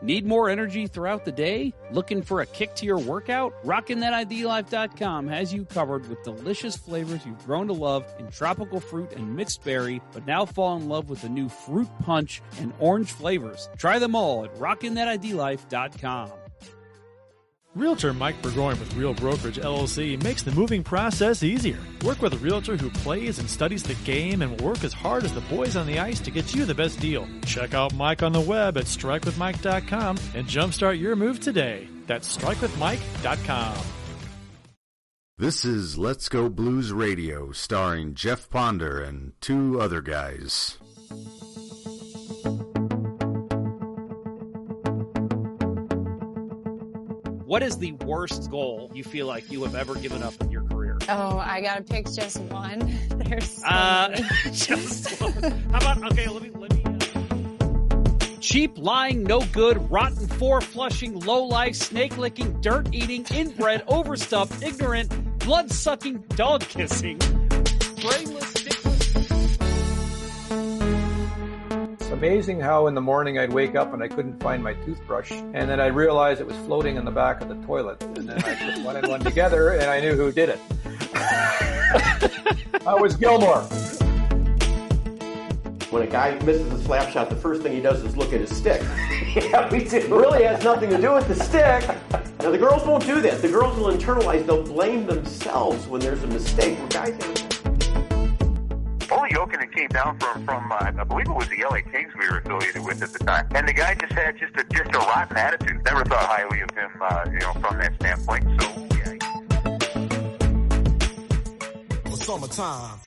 Need more energy throughout the day? Looking for a kick to your workout? RockinThatIDLife.com has you covered with delicious flavors you've grown to love in tropical fruit and mixed berry, but now fall in love with the new fruit punch and orange flavors. Try them all at RockinThatIDLife.com. Realtor Mike Burgoyne with Real Brokerage LLC makes the moving process easier. Work with a realtor who plays and studies the game and will work as hard as the boys on the ice to get you the best deal. Check out Mike on the web at strikewithmike.com and jumpstart your move today. That's strikewithmike.com. This is Let's Go Blues Radio, starring Jeff Ponder and two other guys. What is the worst goal you feel like you have ever given up in your career? Oh, I gotta pick just one. There's so many. Just one. How about, okay, let me cheap, lying, no good, rotten, four-flushing, low-life, snake-licking, dirt-eating, inbred, overstuffed, ignorant, blood-sucking, dog-kissing, brainless, dickless. It's amazing how in the morning I'd wake up and I couldn't find my toothbrush, and then I'd realize it was floating in the back of the toilet, and then I put one and one together and I knew who did it. That was Gilmore. When a guy misses a slap shot, the first thing he does is look at his stick. Yeah, we do. It really has nothing to do with the stick. Now, the girls won't do that. The girls will internalize. They'll blame themselves when there's a mistake. Where guys Only Jokinen came down from I believe it was the LA Kings we were affiliated with at the time. And the guy just had just a rotten attitude. Never thought highly of him, from that standpoint. So, yeah. Summertime.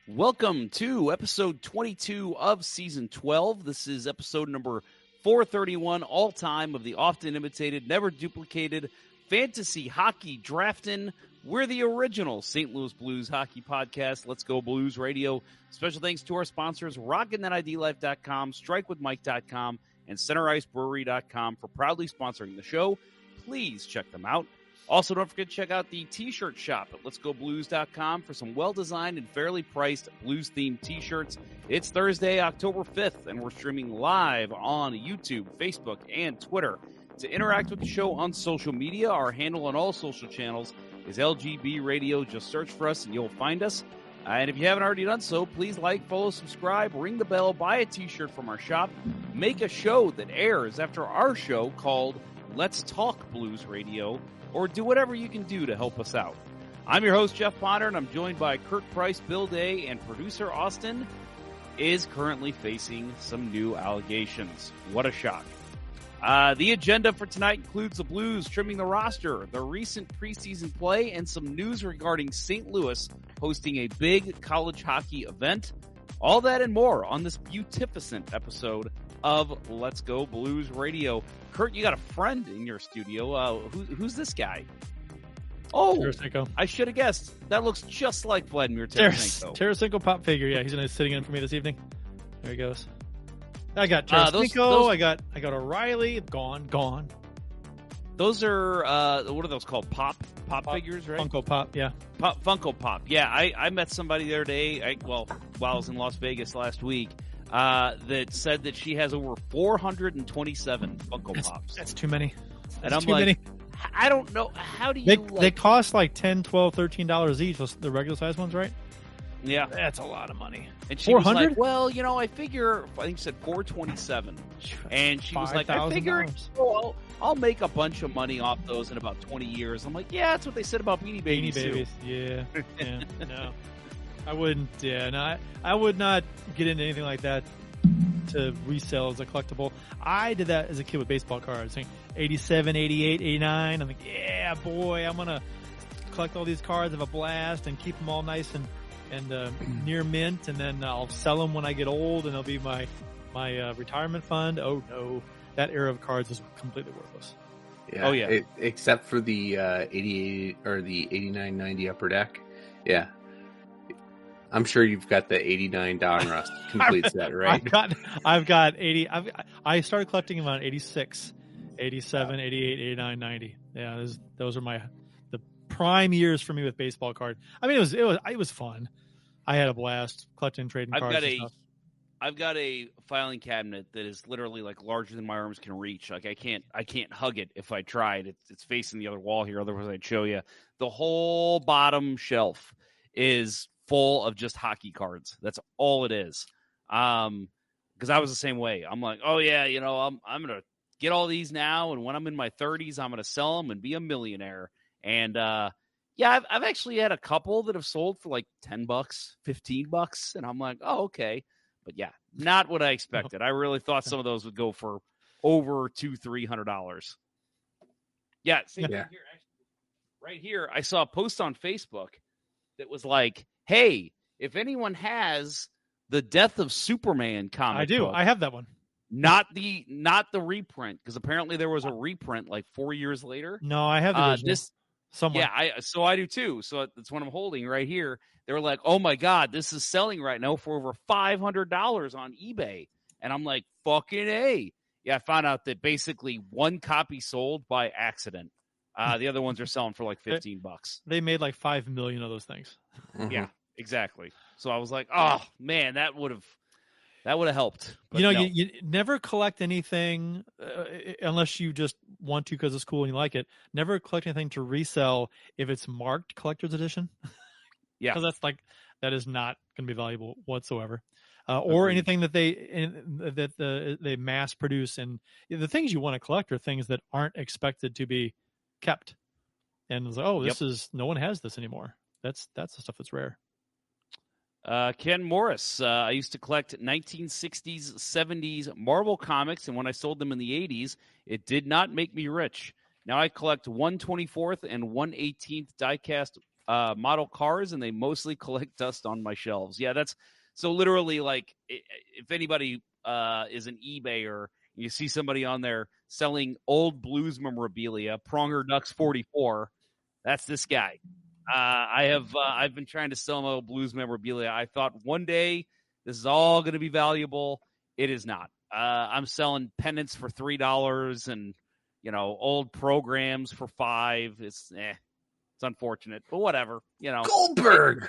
Welcome to episode 22 of season 12. This is episode number 431, all time of the often imitated, never duplicated fantasy hockey draftin'. We're the original St. Louis Blues hockey podcast. Let's Go Blues Radio. Special thanks to our sponsors, RockinThatIDLife.com, StrikeWithMike.com, and CenterIceBrewery.com for proudly sponsoring the show. Please check them out. Also, don't forget to check out the t-shirt shop at letsgoblues.com for some well-designed and fairly priced blues-themed t-shirts. It's Thursday, October 5th, and we're streaming live on YouTube, Facebook, and Twitter. To interact with the show on social media, our handle on all social channels is LGB Radio. Just search for us and you'll find us. And if you haven't already done so, please like, follow, subscribe, ring the bell, buy a t-shirt from our shop, make a show that airs after our show called Let's Talk Blues Radio, or do whatever you can do to help us out. I'm your host, Jeff Potter, and I'm joined by Kurt Price, Bill Day, and producer Austin is currently facing some new allegations. What a shock. The agenda for tonight includes the Blues trimming the roster, the recent preseason play, and some news regarding St. Louis hosting a big college hockey event. All that and more on this beautificent episode of Let's Go Blues Radio. Kurt, you got a friend in your studio. Who's this guy? Oh, Tarasenko. I should have guessed. That looks just like Vladimir Tarasenko. Tarasenko pop figure. Yeah, he's sitting in for me this evening. There he goes. I got Tarasenko. I got O'Reilly. Gone. Those are what are those called? Pop figures, right? Funko Pop, yeah. Funko Pop. Yeah, I met somebody the other day. While I was in Las Vegas last week, that said that she has over 427 Funko Pops. That's too many. And I'm like, I don't know. How do you? They cost like $10, $12, $13 each. The regular size ones, right? Yeah, that's a lot of money. And she was like, well, I think she said 427. And she was like, I figure I'll make a bunch of money off those in about 20 years. I'm like, yeah, that's what they said about Beanie Babies. Beanie Babies, yeah. No. I wouldn't, I would not get into anything like that to resell as a collectible. I did that as a kid with baseball cards. 87, 88, 89. I'm like, yeah, boy, I'm going to collect all these cards, have a blast, and keep them all nice and near mint, and then I'll sell them when I get old, and they'll be my retirement fund. Oh no, that era of cards is completely worthless. Yeah. Oh yeah, except for the 88 or the 89-90 Upper Deck. Yeah, I'm sure you've got the 89 Down Rust complete set, right? I've got 80. I started collecting them on 86, 87, 88, 89, 90. Yeah, those are the prime years for me with baseball cards. I mean, it was fun. I had a blast collecting, trading cards. I've got a filing cabinet that is literally like larger than my arms can reach. Like I can't hug it if I tried. It's facing the other wall here. Otherwise, I'd show you. The whole bottom shelf is full of just hockey cards. That's all it is. Because I was the same way. I'm like, oh yeah, I'm gonna get all these now, and when I'm in my 30s, I'm gonna sell them and be a millionaire. And yeah, I've actually had a couple that have sold for like $10, $15, and I'm like, oh okay. But yeah, not what I expected. I really thought some of those would go for over $200-$300. Yeah, see, Yeah. right here, I saw a post on Facebook that was like, "Hey, if anyone has the Death of Superman comic, I do. book, I have that one. not the reprint, because apparently there was a reprint like 4 years later. No, I have the original. Somewhere. Yeah, so I do too. So that's what I'm holding right here. They were like, "Oh my God, this is selling right now for over $500 on eBay," and I'm like, "Fucking A!" Yeah, I found out that basically one copy sold by accident. The other ones are selling for like $15. They made like 5 million of those things. Mhm. Yeah, exactly. So I was like, "Oh man, that would have helped." But You never collect anything unless you just want to because it's cool and you like it. Never collect anything to resell if it's marked collector's edition. Yeah, because that is not going to be valuable whatsoever. Or anything that they mass produce, and the things you want to collect are things that aren't expected to be kept. And it's like, oh, no one has this anymore. That's the stuff that's rare. Ken Morris. I used to collect 1960s, 70s Marvel comics, and when I sold them in the 80s, it did not make me rich. Now I collect 1/24th and 1/18th diecast model cars, and they mostly collect dust on my shelves. Yeah, that's so literally like if anybody is an eBayer, you see somebody on there selling old Blues memorabilia, Pronger Ducks 44, that's this guy. I've been trying to sell my old Blues memorabilia. I thought one day this is all going to be valuable. It is not. I'm selling pennants for $3 and old programs for $5. It's unfortunate, but whatever. Goldberg.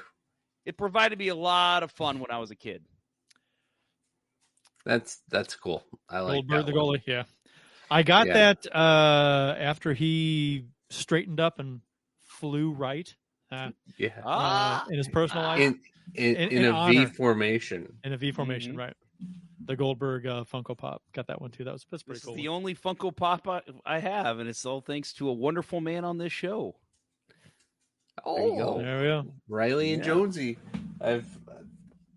It provided me a lot of fun when I was a kid. That's cool. I like Goldberg, that the one. goalie. Yeah, I got that after he straightened up and flew right. In his personal life, in a V formation. In a V formation, right? The Goldberg Funko Pop, got that one too. That's pretty cool. This is the only Funko Pop I have, and it's all thanks to a wonderful man on this show. There you go. There we go. Riley and Jonesy.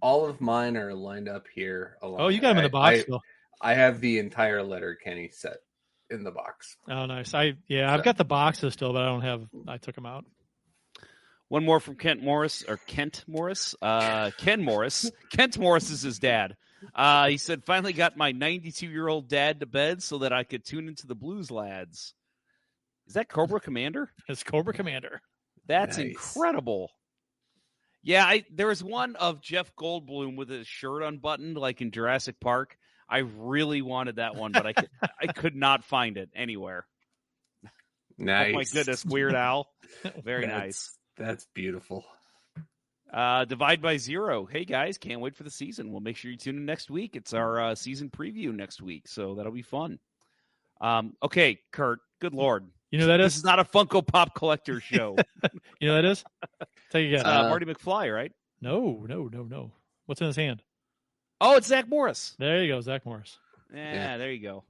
All of mine are lined up here. Oh, you got them in the box. I have the entire letter Kenny set in the box. Oh, nice. I've got the boxes still, but I took them out. One more from Kent Morris. Ken Morris. Kent Morris is his dad. He said, finally got my 92-year-old dad to bed so that I could tune into the Blues Lads. Is that Cobra Commander? It's Cobra Commander. That's nice. Incredible. Yeah, there was one of Jeff Goldblum with his shirt unbuttoned, like in Jurassic Park. I really wanted that one, but I could not find it anywhere. Nice. Oh my goodness, Weird Al. Very nice. That's beautiful. Divide by Zero. Hey guys, can't wait for the season. We'll make sure you tune in next week. It's our season preview next week, so that'll be fun. Okay, Kurt. Good Lord. You know that this is not a Funko Pop collector show. You know that is? Take a guess. Marty McFly, right? No. What's in his hand? Oh, it's Zach Morris. There you go, Zach Morris. Yeah, there you go.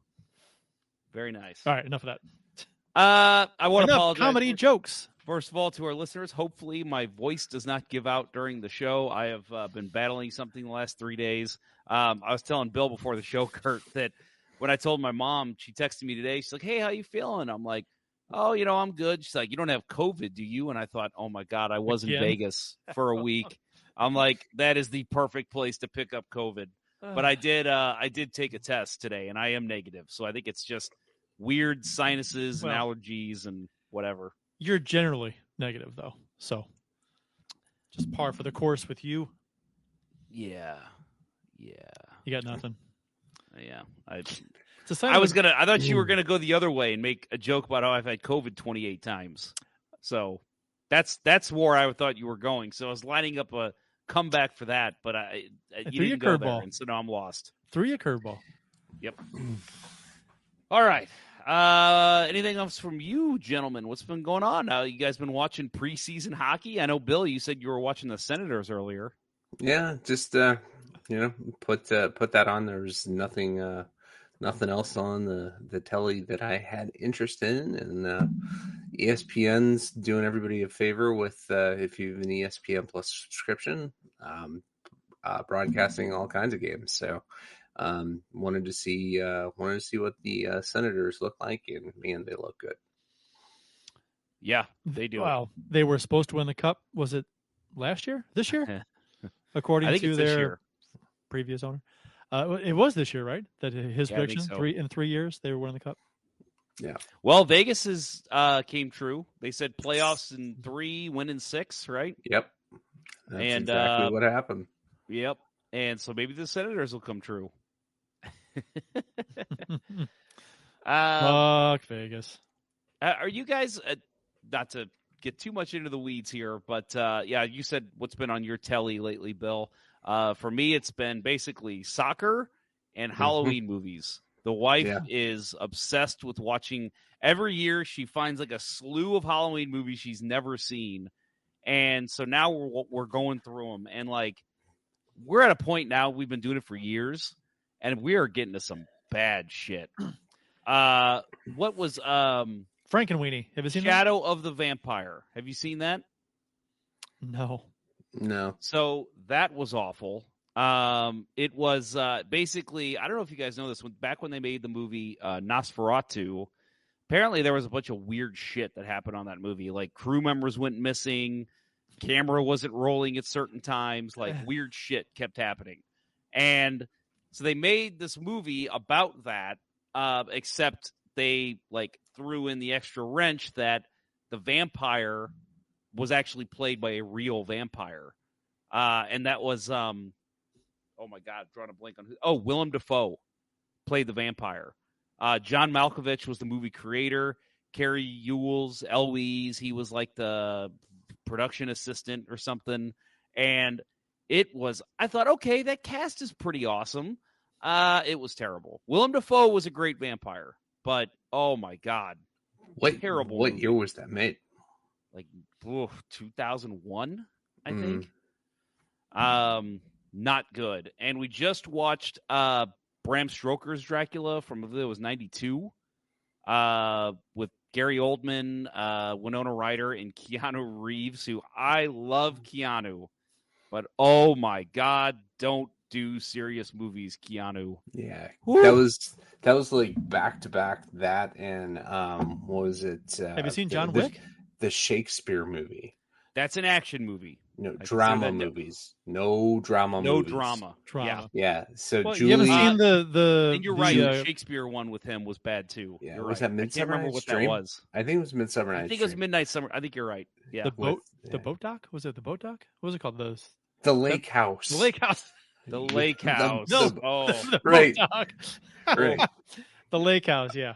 Very nice. All right, enough of that. I want to apologize. Comedy jokes. First of all, to our listeners, hopefully my voice does not give out during the show. I have been battling something the last 3 days. I was telling Bill before the show, Kurt, that when I told my mom, she texted me today. She's like, hey, how you feeling? I'm like, oh, I'm good. She's like, you don't have COVID, do you? And I thought, oh, my God, I was in Vegas for a week. I'm like, that is the perfect place to pick up COVID. But I did take a test today, and I am negative. So I think it's just weird sinuses and allergies and whatever. You're generally negative, though. So just par for the course with you. Yeah. You got nothing. Yeah. I thought you were gonna go the other way and make a joke about how I've had COVID 28 times. So that's where I thought you were going. So I was lining up a comeback for that, but you didn't go there, and so now I'm lost. Threw you a curveball. Yep. All right. Anything else from you, gentlemen? What's been going on? You guys been watching preseason hockey? I know, Bill, you said you were watching the Senators earlier. Yeah, just put that on. There's nothing else on the telly that I had interest in, and ESPN's doing everybody a favor with if you have an ESPN Plus subscription, broadcasting all kinds of games. So wanted to see what the Senators look like, and man, they look good. Yeah, they do. Wow, they were supposed to win the cup. Was it last year? This year? According to their previous owner. It was this year, right? That his prediction, so. 3 years, they were winning the cup. Yeah. Well, Vegas's came true. They said playoffs in 3, win in 6, right? Yep. That's exactly what happened. Yep. And so maybe the Senators will come true. Fuck Vegas. Are you guys, not to get too much into the weeds here, but you said what's been on your telly lately, Bill. For me, it's been basically soccer and Halloween movies. The wife is obsessed with watching. Every year she finds like a slew of Halloween movies she's never seen. And so now we're going through them. And like, we're at a point now, we've been doing it for years, and we are getting to some bad shit. What was Frankenweenie? Have you seen Shadow of the Vampire? Have you seen that? No. So that was awful. It was basically, I don't know if you guys know this, back when they made the movie Nosferatu, apparently there was a bunch of weird shit that happened on that movie. Like crew members went missing, camera wasn't rolling at certain times, like weird shit kept happening. And so they made this movie about that, except they like threw in the extra wrench that the vampire was actually played by a real vampire. And that was, oh my God, I'm drawing a blank on who. Oh, Willem Dafoe played the vampire. John Malkovich was the movie creator. Carrie Ewells, Eloise, he was like the production assistant or something. And it was, I thought, okay, that cast is pretty awesome. It was terrible. Willem Dafoe was a great vampire, but oh my God. Terrible. What year was that made? Like 2001, I think. Not good. And we just watched Bram Stoker's Dracula from, I believe it was 92, with Gary Oldman, Winona Ryder, and Keanu Reeves, who I love Keanu, but oh my God, don't do serious movies, Keanu. Yeah, Woo! that was like back to back that and what was it? Have you seen John Wick? The Shakespeare movie. That's an action movie. No drama movies. No drama movies. No drama. Yeah. So well, Julie, you haven't seen the and you're right. The Shakespeare one with him was bad too. Yeah, you're was right. that Midsummer I can't remember Night's what Dream? that was. I think it was Midsummer Night's I think it was Midnight Summer. I think you're right. Yeah. The boat dock? Was it the boat dock? What was it called? The Lake House. The Lake House. The Lake House. The right. boat dock. Right. The Lake House. Yeah.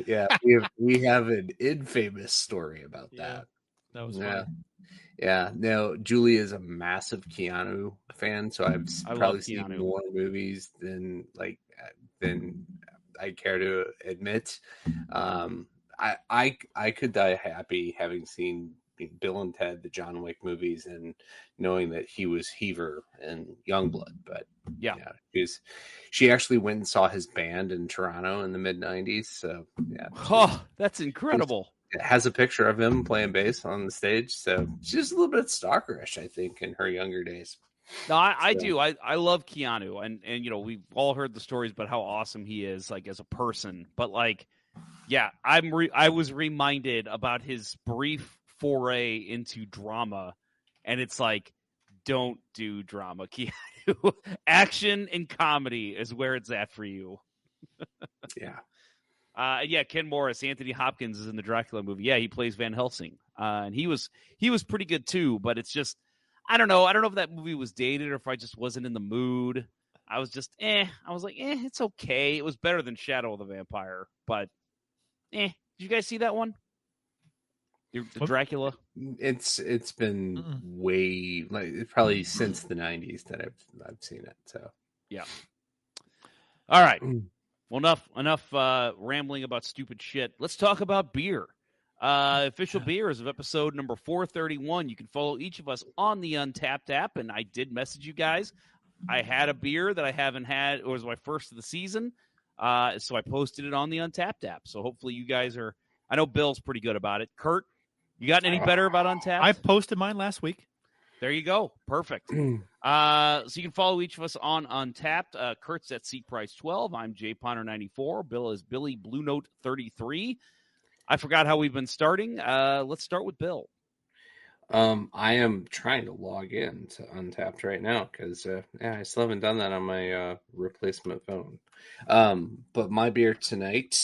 Yeah. We have an infamous story about that. That was funny. Yeah. Now, Julie is a massive Keanu fan, so I've probably seen more movies than I care to admit. I could die happy having seen Bill and Ted, the John Wick movies, and knowing that he was Heaver and Youngblood. But she actually went and saw his band in Toronto in the mid '90s. So that's incredible. It has a picture of him playing bass on the stage. So she's a little bit stalkerish, I think, in her younger days. No, I do. I love Keanu, and we've all heard the stories about how awesome he is, like as a person. But like, yeah, I was reminded about his brief foray into drama, and it's like, don't do drama, Keanu. Action and comedy is where it's at for you. Yeah. Ken Morris, Anthony Hopkins is in the Dracula movie. Yeah, he plays Van Helsing, and he was pretty good too. But it's just, I don't know if that movie was dated or if I just wasn't in the mood. I was just, I was like, it's okay. It was better than Shadow of the Vampire, but, Did you guys see that one? The Dracula? It's been way probably since the 90s that I've seen it. So yeah. All right. Well, enough rambling about stupid shit. Let's talk about beer. Official beers of episode number 431. You can follow each of us on the Untapped app, and I did message you guys. I had a beer that I haven't had. It was my first of the season, so I posted it on the Untapped app. So hopefully you guys are. I know Bill's pretty good about it. Kurt, you got any better about Untapped? I posted mine last week. There you go. Perfect. So you can follow each of us on Untapped. Kurt's at SeatPrice12. I'm JPonder94. Bill is Billy Blue Note 33. I forgot how we've been starting. Let's start with Bill. I am trying to log in to Untapped right now because I still haven't done that on my replacement phone. But my beer tonight,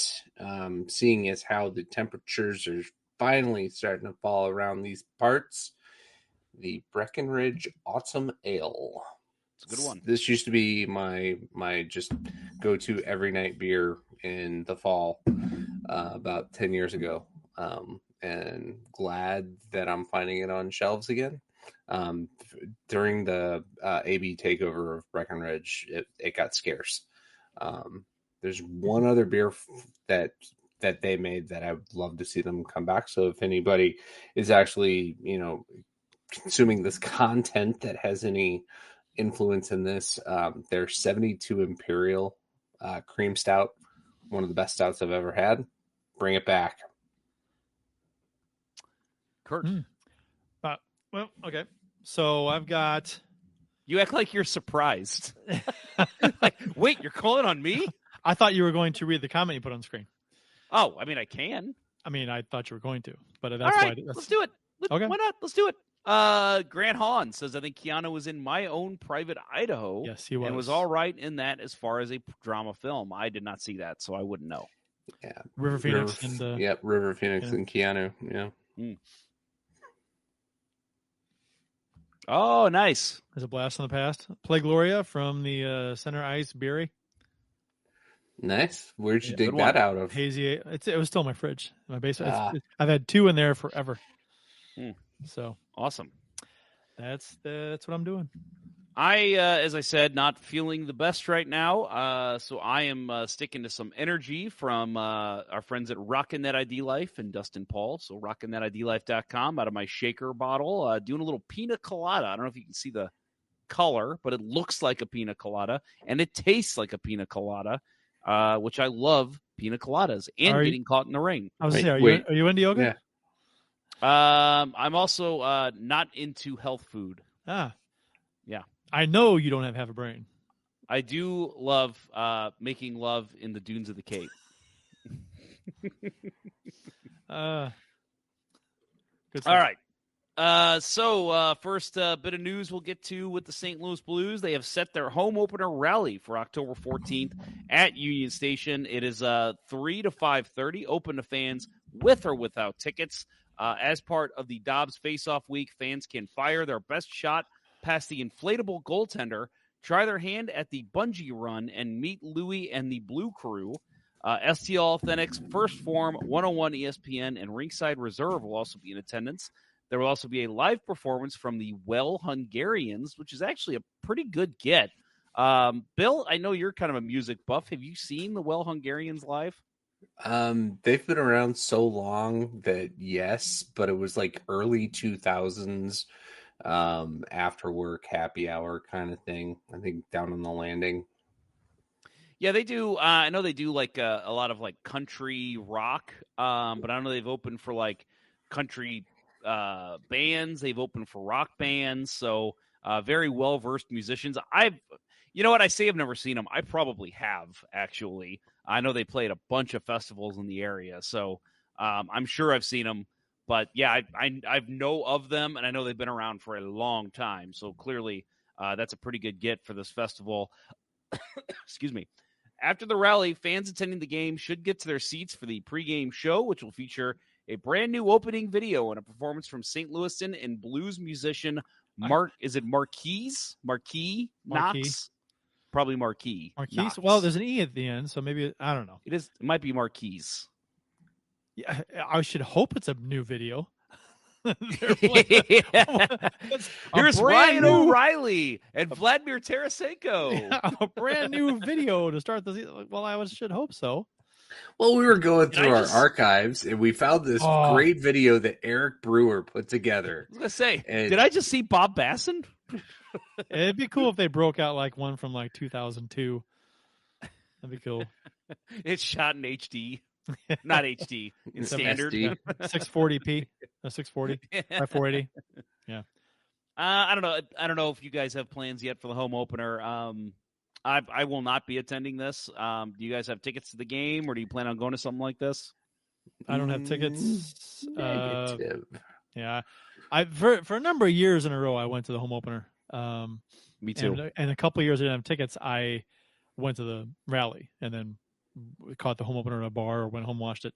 seeing as how the temperatures are finally starting to fall around these parts, the Breckenridge Autumn Ale. It's a good one. This used to be my just go-to every night beer in the fall about 10 years ago. And glad that I'm finding it on shelves again. During the AB takeover of Breckenridge, it got scarce. There's one other beer that they made that I would love to see them come back. So if anybody is actually, consuming this content that has any influence in this, their 72 Imperial Cream Stout, one of the best stouts I've ever had. Bring it back. Kurt. Well, okay. So I've got. You act like you're surprised. Like, wait, you're calling on me? I thought you were going to read the comment you put on screen. Oh, I mean, I can. I thought you were going to, but that's all right, why. Let's do it. Okay. Why not? Let's do it. Grant Hahn says, I think Keanu was in My Own Private Idaho. Yes, he was. And was all right in that as far as a drama film. I did not see that, so I wouldn't know. Yeah. River Phoenix and River Phoenix and Keanu. Yeah. Oh, nice. There's a blast from the past. Play Gloria from the Center Ice Beery. Nice. Where'd you dig that out of? Hazy. It was still in my fridge, in my basement. I've had two in there forever. So awesome. That's what I'm doing. As I said, not feeling the best right now. So I am sticking to some energy from our friends at Rockin' That ID Life and Dustin Paul. So rockinthatidlife.com out of my shaker bottle, doing a little pina colada. I don't know if you can see the color, but it looks like a pina colada and it tastes like a pina colada, which I love pina coladas and getting caught in the rain. I was saying, are you into yoga? Yeah. I'm also not into health food. Yeah. I know you don't have a brain. I do love making love in the dunes of the Cape. Good stuff. All right. So first bit of news we'll get to with the St. Louis Blues. They have set their home opener rally for October 14th at Union Station. It is 3 to 5:30, open to fans with or without tickets. As part of the Dobbs Face-Off Week, fans can fire their best shot past the inflatable goaltender, try their hand at the bungee run, and meet Louie and the Blue Crew. STL Authentics, First Form, 101 ESPN, and Ringside Reserve will also be in attendance. There will also be a live performance from the Well Hungarians, which is actually a pretty good get. Bill, I know you're kind of a music buff. Have you seen the Well Hungarians live? They've been around so long that yes, but it was like early 2000s. After work happy hour kind of thing. I think down on the landing. Yeah, they do. I know they do like a lot of like country rock, but I don't know they've opened for like country bands. They've opened for rock bands. So very well versed musicians. You know what? I say I've never seen them. I probably have actually. I know they played a bunch of festivals in the area, so I'm sure I've seen them. But yeah, I know of them, and I know they've been around for a long time. So clearly, that's a pretty good get for this festival. Excuse me. After the rally, fans attending the game should get to their seats for the pregame show, which will feature a brand new opening video and a performance from St. Louisan and blues musician Marquis Knox? Probably Marquis. Knox. Well, there's an E at the end, so maybe I don't know. It might be Marquis. Yeah, I should hope it's a new video. Here's Ryan O'Reilly and Vladimir Tarasenko. Yeah, a brand new video to start the season. Well, I should hope so. Well, we were going through our archives, and we found this great video that Eric Brewer put together. I was going to say, did I just see Bob Basson? It'd be cool if they broke out like one from like 2002. That'd be cool. It's shot in HD. Not HD, in standard. 640p. 640 by 480. Yeah. I don't know if you guys have plans yet for the home opener. I will not be attending this. Do you guys have tickets to the game, or do you plan on going to something like this? I don't have tickets. Yeah. For a number of years in a row, I went to the home opener. Me too. And a couple of years I didn't have tickets. I went to the rally and then caught the home opener in a bar or went home and watched it.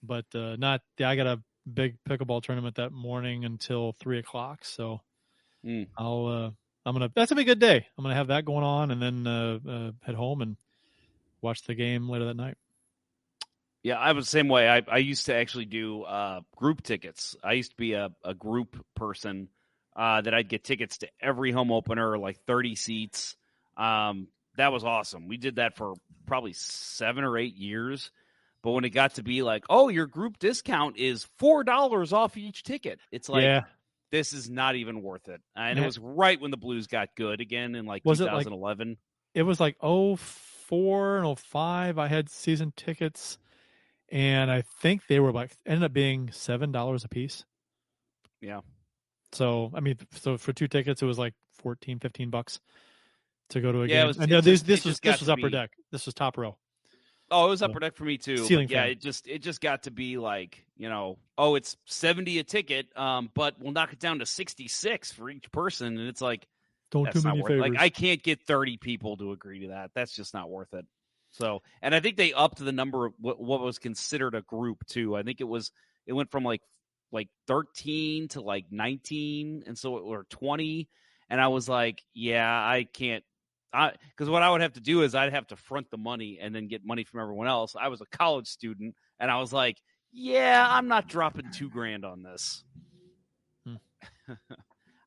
But I got a big pickleball tournament that morning until 3:00. So that's gonna be a good day. I'm gonna have that going on and then head home and watch the game later that night. Yeah, I was the same way. I used to actually do group tickets. I used to be a group person that I'd get tickets to every home opener, like 30 seats. That was awesome. We did that for probably 7 or 8 years. But when it got to be like, oh, your group discount is $4 off each ticket, it's like, this is not even worth it. And it was right when the Blues got good again in like 2011. It was like 04 and 05. I had season tickets, and I think they were ended up being $7 a piece. Yeah. So, I mean, for 2 tickets, it was like $14-15 to go to a game. This was upper deck. This was top row. Oh, it was upper deck for me too. Yeah, it just got to be like, it's $70 a ticket, but we'll knock it down to $66 for each person, and it's like, don't do many favors. Like, I can't get 30 people to agree to that. That's just not worth it. So, and I think they upped the number of what was considered a group too. I think it went from like 13 to like 19, and so or 20, and I was like, yeah, I can't. Because what I would have to do is I'd have to front the money and then get money from everyone else. I was a college student, and I was like, yeah, I'm not dropping $2,000 on this.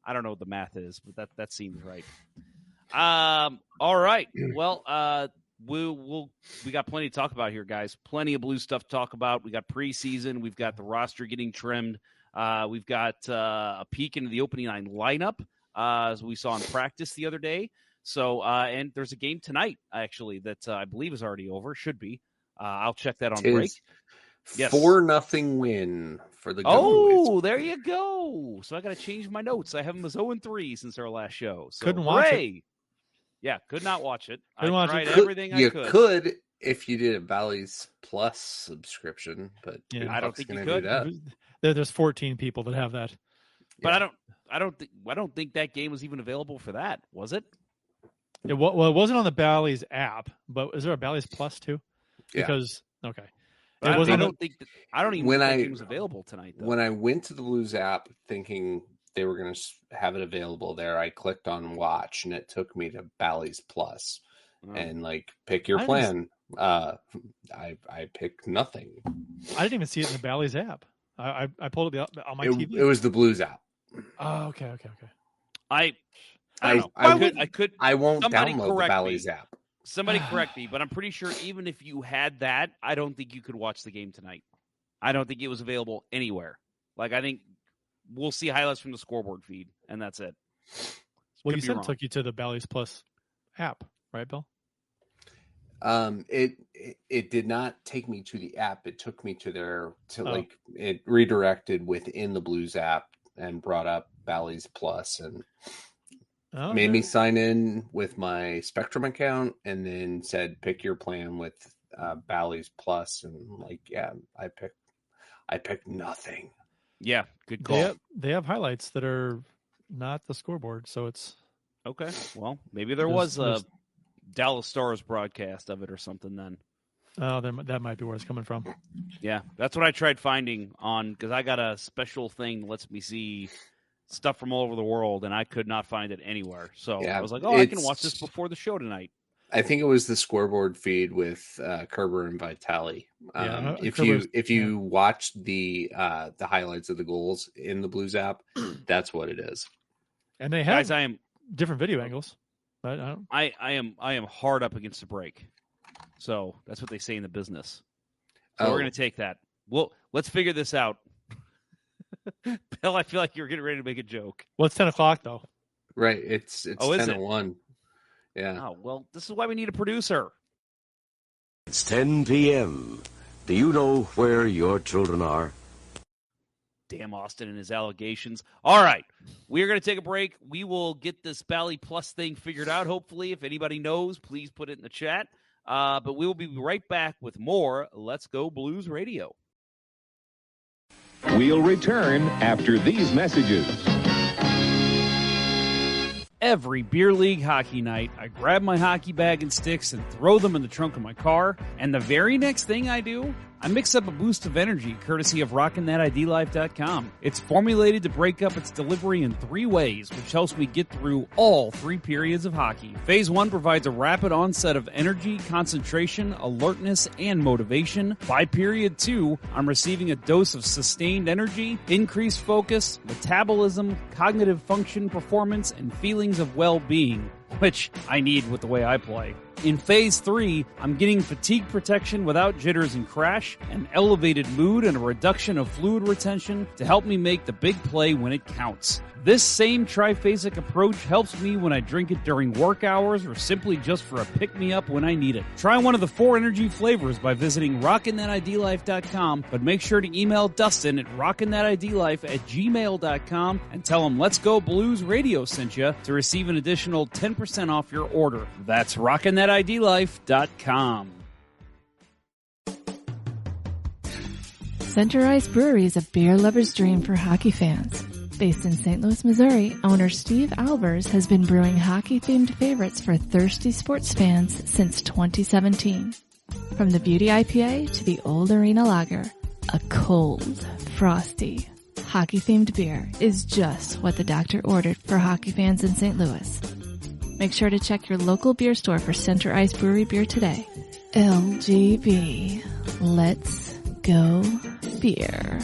I don't know what the math is, but that seems right. All right. Well, we got plenty to talk about here, guys. Plenty of Blue stuff to talk about. We got preseason. We've got the roster getting trimmed. We've got a peek into the opening 9 lineup, as we saw in practice the other day. So, and there's a game tonight, actually, that I believe is already over. Should be. I'll check that on break. Yes. 4-0 win for the Cowboys. Oh, there you go. So I got to change my notes. I have them as 0-3 since our last show. So, couldn't watch it. Yeah, could not watch it. I tried everything I could. You could if you did a Bally's Plus subscription, but I don't think you could. Do that? There's 14 people that have that. But yeah. I don't think that game was even available for that, was it? It wasn't on the Bally's app, but is there a Bally's Plus too? Because okay, I don't even think it was available tonight. Though. When I went to the Blues app thinking they were going to have it available there, I clicked on watch, and it took me to Bally's Plus, and like pick your plan. I picked nothing. I didn't even see it in the Bally's app. I pulled it up on my TV. It was the Blues app. Oh, okay. I won't download the Bally's app. Somebody correct me, but I'm pretty sure even if you had that, I don't think you could watch the game tonight. I don't think it was available anywhere. Like, I think we'll see highlights from the scoreboard feed, and that's it. Well, you said it took you to the Bally's Plus app, right, Bill? It did not take me to the app. It took me to it redirected within the Blues app and brought up Bally's Plus and made me sign in with my Spectrum account, and then said pick your plan with Bally's Plus, and I picked nothing. Yeah, good call. They have highlights that are not the scoreboard, so it's okay. Well, maybe there was a Dallas Stars broadcast of it or something then. Oh, that might be where it's coming from. Yeah, that's what I tried finding on, because I got a special thing that lets me see stuff from all over the world, and I could not find it anywhere. So I was like, I can watch this before the show tonight. I think it was the scoreboard feed with Kerber and Vitale. If you watch the highlights of the goals in the Blues app, that's what it is. And they have Guys, I am different video angles. But I am hard up against the break. So that's what they say in the business. So we're going to take that. Well, let's figure this out. Bill, I feel like you're getting ready to make a joke. Well, it's 10 o'clock, though. Right. It's 10:01. Yeah. Oh, well, this is why we need a producer. It's 10 p.m. Do you know where your children are? Damn Austin and his allegations. All right. We're going to take a break. We will get this Bally Plus thing figured out, hopefully. If anybody knows, please put it in the chat. But we will be right back with more Let's Go Blues Radio. We'll return after these messages. Every beer league hockey night, I grab my hockey bag and sticks and throw them in the trunk of my car. And the very next thing I do, I mix up a boost of energy courtesy of RockinThatIDLife.com. It's formulated to break up its delivery in 3 ways, which helps me get through all 3 periods of hockey. Phase 1 provides a rapid onset of energy, concentration, alertness, and motivation. By period 2, I'm receiving a dose of sustained energy, increased focus, metabolism, cognitive function, performance, and feelings of well-being, which I need with the way I play. In Phase 3, I'm getting fatigue protection without jitters and crash, an elevated mood, and a reduction of fluid retention to help me make the big play when it counts. This same triphasic approach helps me when I drink it during work hours or simply just for a pick-me-up when I need it. Try one of the 4 energy flavors by visiting RockinThatIDLife.com, but make sure to email Dustin at RockinThatIDLife@gmail.com and tell him Let's Go Blues Radio sent you to receive an additional 10% off your order. That's RockinThatIDLife.com. Center Ice Brewery is a beer lover's dream for hockey fans. Based in St. Louis, Missouri, owner Steve Albers has been brewing hockey-themed favorites for thirsty sports fans since 2017. From the Beauty IPA to the Old Arena Lager, a cold, frosty, hockey-themed beer is just what the doctor ordered for hockey fans in St. Louis. Make sure to check your local beer store for Center Ice Brewery beer today. LGB. Let's go beer.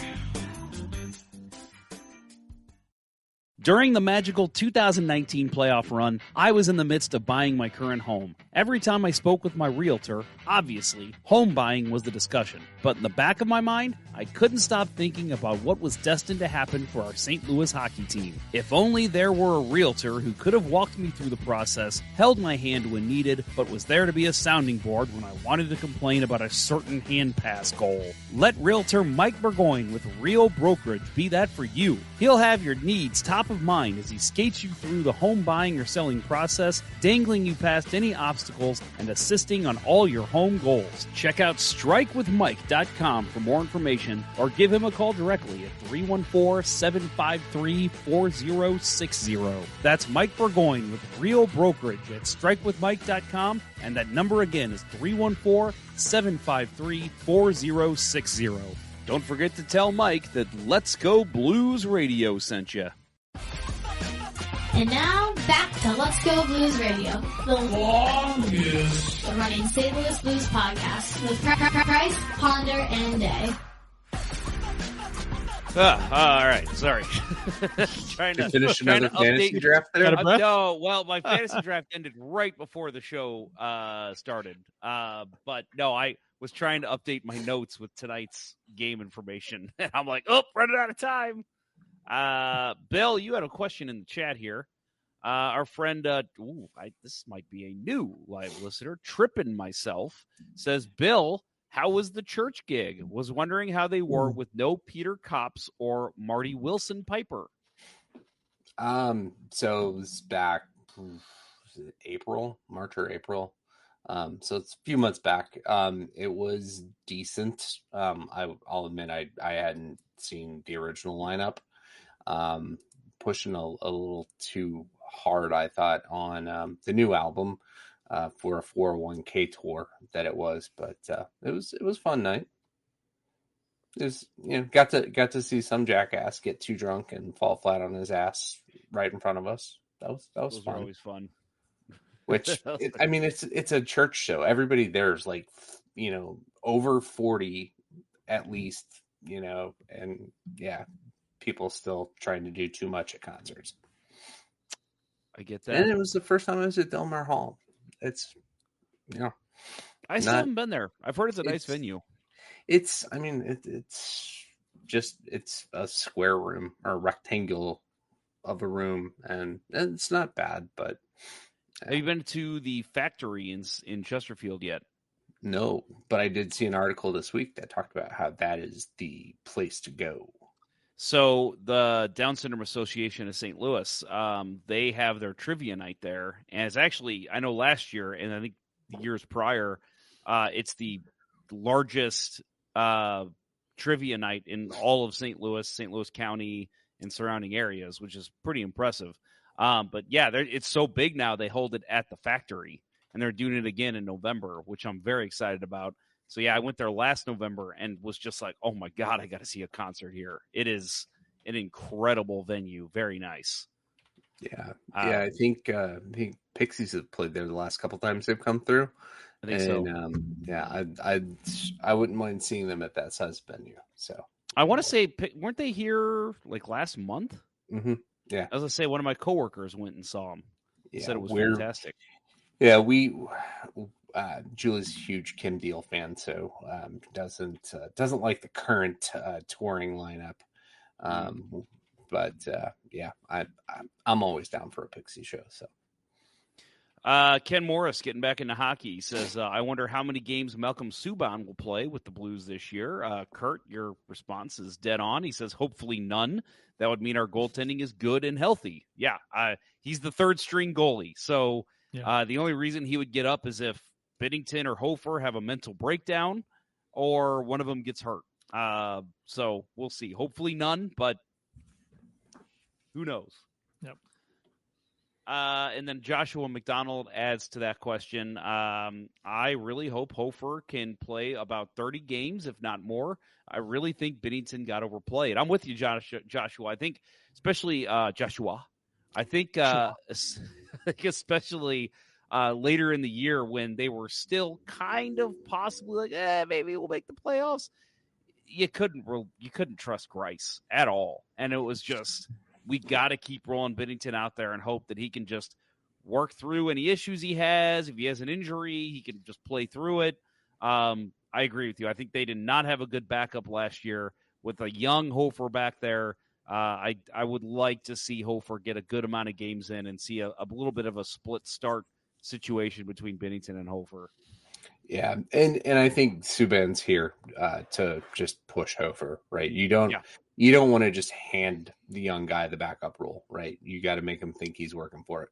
During the magical 2019 playoff run, I was in the midst of buying my current home. Every time I spoke with my realtor, obviously, home buying was the discussion. But in the back of my mind, I couldn't stop thinking about what was destined to happen for our St. Louis hockey team. If only there were a realtor who could have walked me through the process, held my hand when needed, but was there to be a sounding board when I wanted to complain about a certain hand pass goal. Let realtor Mike Burgoyne with Real Brokerage be that for you. He'll have your needs top of mind as he skates you through the home buying or selling process, dangling you past any obstacles and assisting on all your home goals. Check out strikewithmike.com for more information or give him a call directly at 314-753-4060. That's Mike Burgoyne with Real Brokerage at strikewithmike.com, and that number again is 314-753-4060. Don't forget to tell Mike that Let's Go Blues Radio sent you. And now, back to Let's Go Blues Radio, the longest running St. Louis Blues podcast with Price, Ponder, and Day. All right, sorry. trying to finish another fantasy draft there? No, well, my fantasy draft ended right before the show started. But no, I was trying to update my notes with tonight's game information. And I'm like, running out of time. Bill, you had a question in the chat here. Our friend, this might be a new live listener, Trippin' Myself, says, Bill, how was the church gig? Was wondering how they were with no Peter Kops or Marty Wilson Piper. So it was back March or April. So it's a few months back. It was decent. I'll admit I hadn't seen the original lineup. Pushing a little too hard, I thought, on the new album for a 401k tour that it was, but it was a fun night. It was, got to see some jackass get too drunk and fall flat on his ass right in front of us. That was Those fun. Were always fun. Which I mean, it's a church show. Everybody there's like, over 40 at least, and yeah, people still trying to do too much at concerts. I get that. And it was the first time I was at Del Mar Hall. It's, I still haven't been there. I've heard it's a nice venue. It's a square room or a rectangle of a room, and it's not bad, but. Have you been to the factory in Chesterfield yet? No, but I did see an article this week that talked about how that is the place to go. So the Down Syndrome Association of St. Louis, they have their trivia night there. And it's actually, I know last year, and I think the years prior, it's the largest trivia night in all of St. Louis County, and surrounding areas, which is pretty impressive. But yeah, it's so big now, they hold it at the factory. And they're doing it again in November, which I'm very excited about. So, yeah, I went there last November and was just like, oh, my God, I got to see a concert here. It is an incredible venue. Very nice. Yeah. I think Pixies have played there the last couple times they've come through. I think so. I wouldn't mind seeing them at that size venue. So I want to say, weren't they here like last month? Mm-hmm. Yeah. As I say, one of my coworkers went and saw them. Yeah, said it was fantastic. Yeah, Julie's a huge Kim Deal fan, so doesn't like the current touring lineup. But yeah, I'm always down for a Pixie show. So, Ken Morris getting back into hockey. He says, I wonder how many games Malcolm Subban will play with the Blues this year. Kurt, your response is dead on. He says, hopefully none. That would mean our goaltending is good and healthy. Yeah, he's the third string goalie, so. Yeah. The only reason he would get up is if Binnington or Hofer have a mental breakdown or one of them gets hurt. So we'll see. Hopefully none, but who knows? Yep. And then Joshua McDonald adds to that question. I really hope Hofer can play about 30 games, if not more. I really think Binnington got overplayed. I'm with you, Joshua. I think especially Joshua. I think especially later in the year when they were still kind of possibly like, maybe we'll make the playoffs. You couldn't trust Grice at all. And it was just, we got to keep rolling Binnington out there and hope that he can just work through any issues he has. If he has an injury, he can just play through it. I agree with you. I think they did not have a good backup last year with a young Hofer back there. I would like to see Hofer get a good amount of games in and see a little bit of a split start situation between Binnington and Hofer. Yeah, and I think Subban's here to just push Hofer, right? You don't want to just hand the young guy the backup role, right? You got to make him think he's working for it.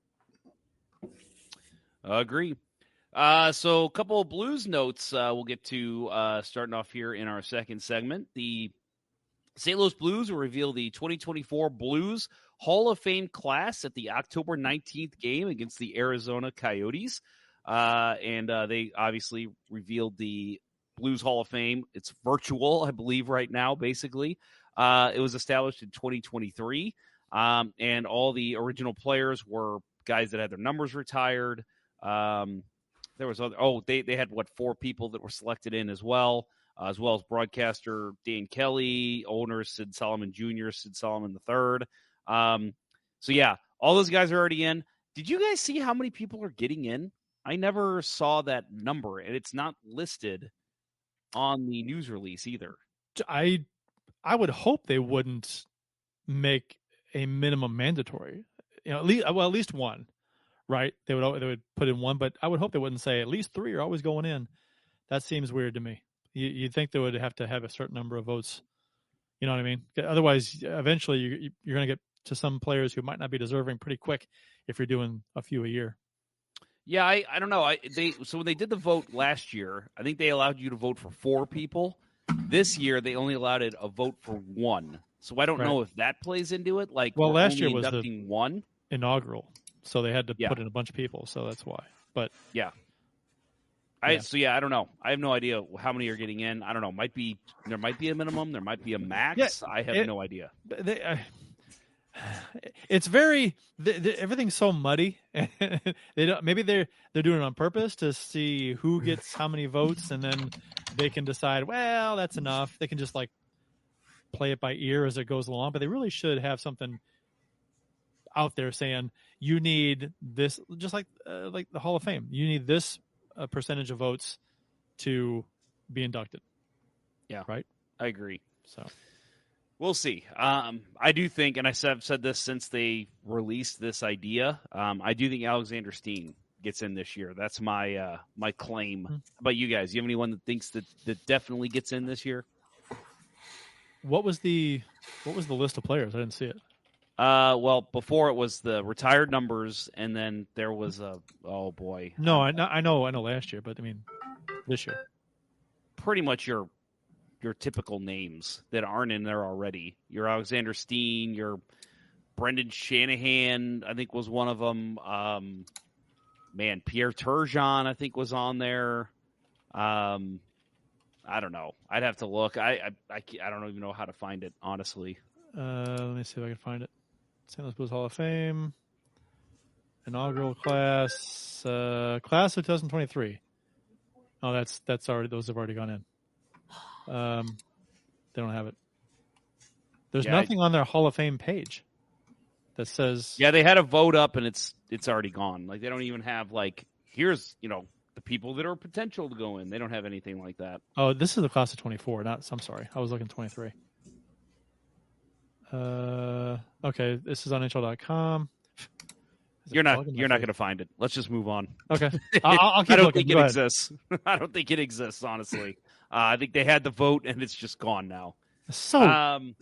Agree. So a couple of Blues notes we'll get to starting off here in our second segment. The St. Louis Blues will reveal the 2024 Blues Hall of Fame class at the October 19th game against the Arizona Coyotes. And they obviously revealed the Blues Hall of Fame. It's virtual, I believe, right now, basically. It was established in 2023. And all the original players were guys that had their numbers retired. There was they had 4 people that were selected in as well as broadcaster Dan Kelly, owner Sid Solomon Jr., Sid Solomon III. So yeah, all those guys are already in. Did you guys see how many people are getting in? I never saw that number, and it's not listed on the news release either. I would hope they wouldn't make a minimum mandatory. At least one, right? They would put in one, but I would hope they wouldn't say at least 3 are always going in. That seems weird to me. You'd think they would have to have a certain number of votes. You know what I mean? Otherwise, eventually you're going to get to some players who might not be deserving pretty quick if you're doing a few a year. Yeah, I don't know. So when they did the vote last year, I think they allowed you to vote for 4 people. This year, they only allowed a vote for 1. So I don't know if that plays into it. Last year was the one inaugural, so they had to put in a bunch of people. So that's why. But yeah. I don't know. I have no idea how many are getting in. I don't know. There might be a minimum. There might be a max. Yeah, I have no idea. It's very everything's so muddy. They don't. Maybe they're doing it on purpose to see who gets how many votes, and then they can decide. Well, that's enough. They can just like play it by ear as it goes along. But they really should have something out there saying you need this, just like the Hall of Fame. You need this percentage of votes to be inducted. Yeah, right. I agree. So. We'll see. I do think, and I've said this since they released this idea, I do think Alexander Steen gets in this year. That's my my claim. How about you guys? You have anyone that thinks that definitely gets in this year? What was the list of players? I didn't see it. Well, before it was the retired numbers, and then there was oh boy. No, I know last year, but I mean this year. Pretty much your typical names that aren't in there already. Your Alexander Steen, your Brendan Shanahan, I think was one of them. Pierre Turgeon, I think was on there. I don't know. I'd have to look. I don't even know how to find it, honestly. Let me see if I can find it. St. Louis Blues Hall of Fame. Inaugural class of 2023. Oh, that's already, those have already gone in. They don't have it. There's nothing on their Hall of Fame page that says. Yeah, they had a vote up and it's already gone. Like they don't even have like here's the people that are potential to go in. They don't have anything like that. Oh, this is the class of 24. I'm sorry, I was looking 23. Okay, this is on NHL.com. You're not going to find it. Let's just move on. Okay, I'll keep looking. Think it exists. I don't think it exists, honestly. I think they had the vote, and it's just gone now. Okay.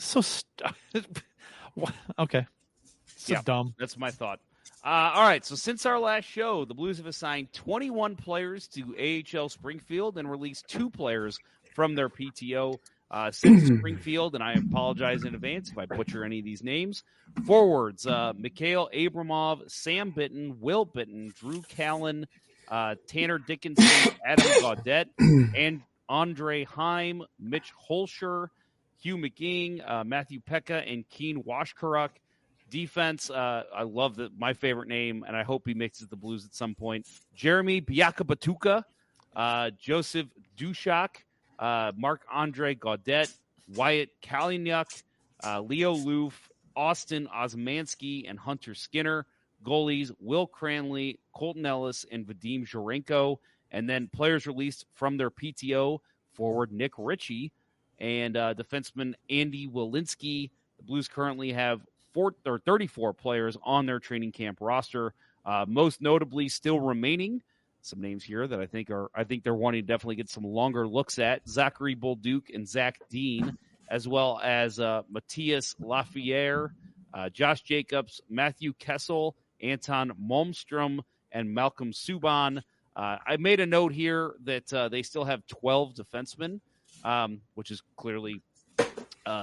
So dumb. That's my thought. All right, so since our last show, the Blues have assigned 21 players to AHL Springfield and released 2 players from their PTO. Since Springfield, and I apologize in advance if I butcher any of these names. Forwards, Mikhail Abramov, Sam Bitton, Will Bitton, Drew Callan, Tanner Dickinson, Adam Gaudette, and Andre Heim, Mitch Holscher, Hugh McGing, Matthew Pekka, and Keen Washkaruk. Defense, I love my favorite name, and I hope he mixes the Blues at some point. Jeremy Biakabatuka, Joseph Dushak, Marc-Andre Gaudette, Wyatt Kalynuk, Leo Loof, Austin Osmansky, and Hunter Skinner. Goalies, Will Cranley, Colton Ellis, and Vadim Zherenko. And then players released from their PTO, forward Nick Ritchie and defenseman Andy Walensky. The Blues currently have 34 players on their training camp roster. Most notably, still remaining, some names here that I think they're wanting to definitely get some longer looks at: Zachary Bolduc and Zach Dean, as well as Matthias Lafayette, Josh Jacobs, Matthew Kessel, Anton Malmstrom, and Malcolm Subban. I made a note here that they still have 12 defensemen, which is clearly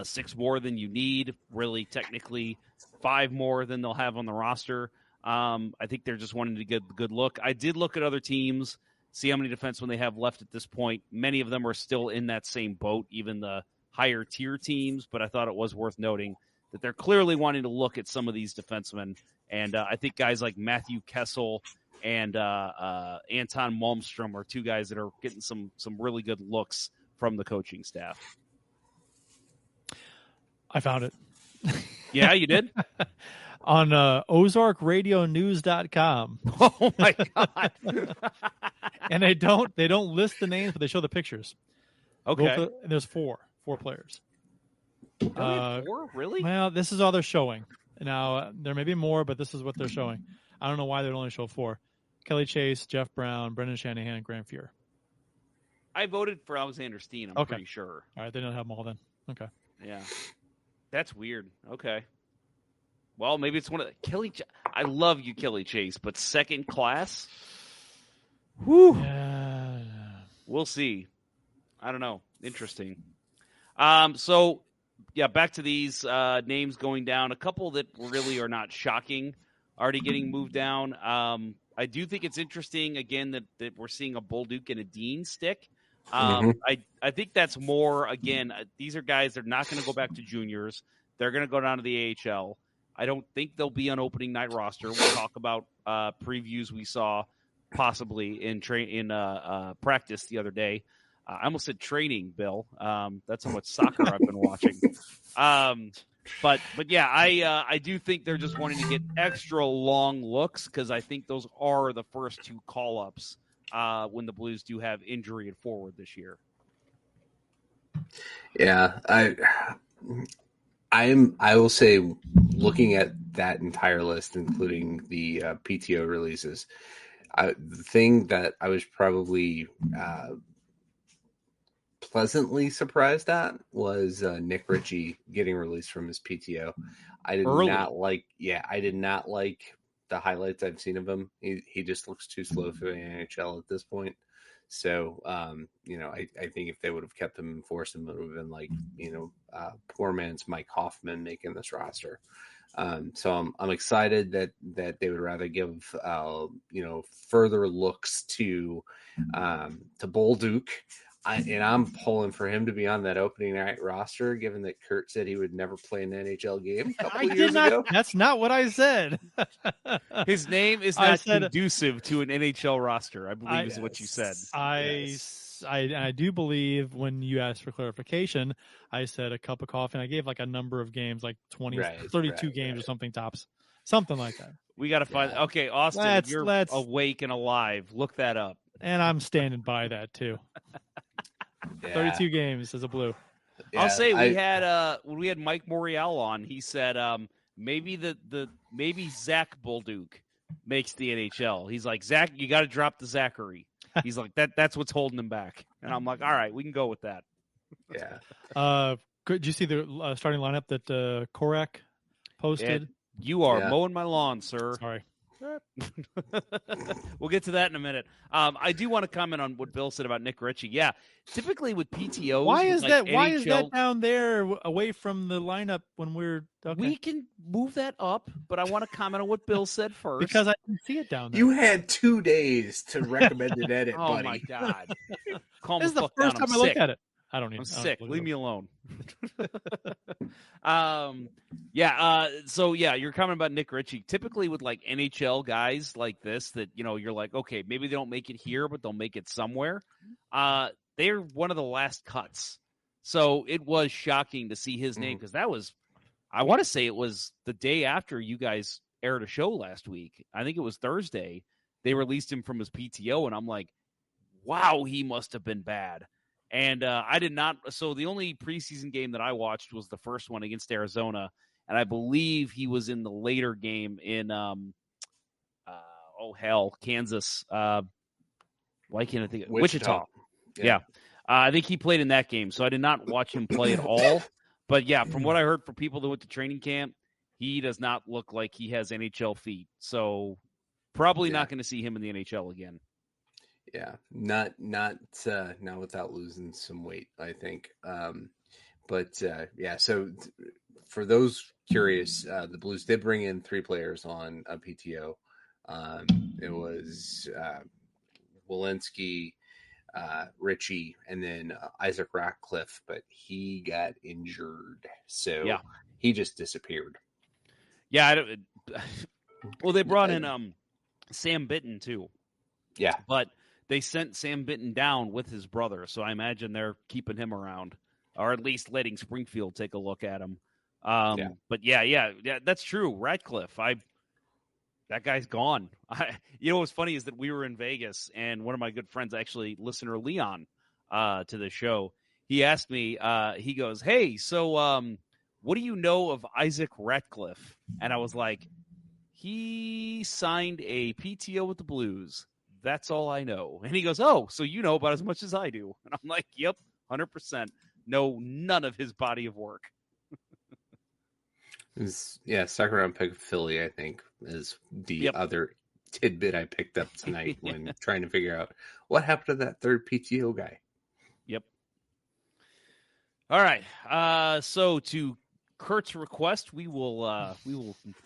6 more than you need. Really, technically, 5 more than they'll have on the roster. I think they're just wanting to get a good look. I did look at other teams, see how many defensemen they have left at this point. Many of them are still in that same boat, even the higher tier teams, but I thought it was worth noting that they're clearly wanting to look at some of these defensemen. And I think guys like Matthew Kessel and Anton Malmstrom are 2 guys that are getting some really good looks from the coaching staff. I found it. Yeah, you did? On OzarkRadioNews.com. Oh my God. And they don't list the names, but they show the pictures. Okay. And there's four players. 4? Really? Well, this is all they're showing. Now, there may be more, but this is what they're showing. I don't know why they'd only show 4. Kelly Chase, Jeff Brown, Brendan Shanahan, and Grant Fuhr. I voted for Alexander Steen, I'm pretty sure. All right, they don't have them all then. Okay. Yeah. That's weird. Okay. Well, maybe it's one of the Kelly. I love you, Kelly Chase, but second class. Whew. Yeah. We'll see. I don't know. Interesting. So yeah, back to these names going down. A couple that really are not shocking, already getting moved down. I do think it's interesting again that we're seeing a Bolduc and a Dean stick. I think that's more, again, these are guys that are not going to go back to juniors. They're going to go down to the AHL. I don't think they'll be on opening night roster. We'll talk about previews we saw possibly in practice the other day. I almost said training, Bill. That's how much soccer I've been watching. But yeah, I do think they're just wanting to get extra long looks because I think those are the first two call-ups when the Blues do have injury at forward this year. Yeah, I will say, looking at that entire list, including the PTO releases, the thing that I was probably pleasantly surprised at was Nick Ritchie getting released from his PTO. I did not like the highlights I've seen of him. He just looks too slow for the NHL at this point. So, I think if they would have kept him and forced him, it would have been poor man's Mike Hoffman making this roster. So I'm excited that they would rather give, further looks to Bolduc. I'm pulling for him to be on that opening night roster, given that Kurt said he would never play an NHL game a couple years ago. That's not what I said. His name is not conducive to an NHL roster, I believe is what you said. I do believe when you asked for clarification, I said a cup of coffee, and I gave like a number of games, like 32 games or something tops. Something like that. We got to find. Okay, Austin, you're awake and alive. Look that up. And I'm standing by that too. 32 games as a Blue. Yeah, I'll say we had when we had Mike Morial on, he said maybe maybe Zach Bolduc makes the NHL. He's like, Zach, you got to drop the Zachary. He's like that's what's holding him back. And I'm like, all right, we can go with that. Yeah. Did you see the starting lineup that Korak posted? You are mowing my lawn, sir. Sorry. We'll get to that in a minute. I do want to comment on what Bill said about Nick Ritchie. Yeah, typically with PTOs, why is that NHL, down there away from the lineup when we're? Okay. We can move that up, but I want to comment on what Bill said first because I didn't see it down there. You had 2 days to recommend an edit, buddy. Oh my god! This is the first time I looked at it. I'm sick. Leave me alone. So you're commenting about Nick Ritchie. Typically with like NHL guys like this that, you're like, okay, maybe they don't make it here, but they'll make it somewhere. They're one of the last cuts. So it was shocking to see his name because I want to say it was the day after you guys aired a show last week. I think it was Thursday. They released him from his PTO and I'm like, wow, he must have been bad. And I did not. So the only preseason game that I watched was the first one against Arizona, and I believe he was in the later game in Kansas. Why can't I think? Wichita. Yeah. I think he played in that game. So I did not watch him play at all. But yeah, from what I heard from people that went to training camp, he does not look like he has NHL feet. So probably not going to see him in the NHL again. Yeah, not without losing some weight, I think. So for those curious, the Blues did bring in 3 players on a PTO. It was Walensky, Ritchie, and then Isaac Ratcliffe, but he got injured, so he just disappeared. Yeah, well, they brought in Sam Bitten too. Yeah, but they sent Sam Bitten down with his brother, so I imagine they're keeping him around, or at least letting Springfield take a look at him. But yeah, that's true. Ratcliffe, that guy's gone. What's funny is that we were in Vegas, and one of my good friends, actually listener Leon, to the show, he asked me, he goes, "Hey, so what do you know of Isaac Ratcliffe?" And I was like, he signed a PTO with the Blues. That's all I know. And he goes, "Oh, so you know about as much as I do." And I'm like, "Yep, 100%. Know none of his body of work." Second round pick of Philly, I think, is the other tidbit I picked up tonight when trying to figure out what happened to that third PTO guy. Yep. All right. So to Kurt's request, we will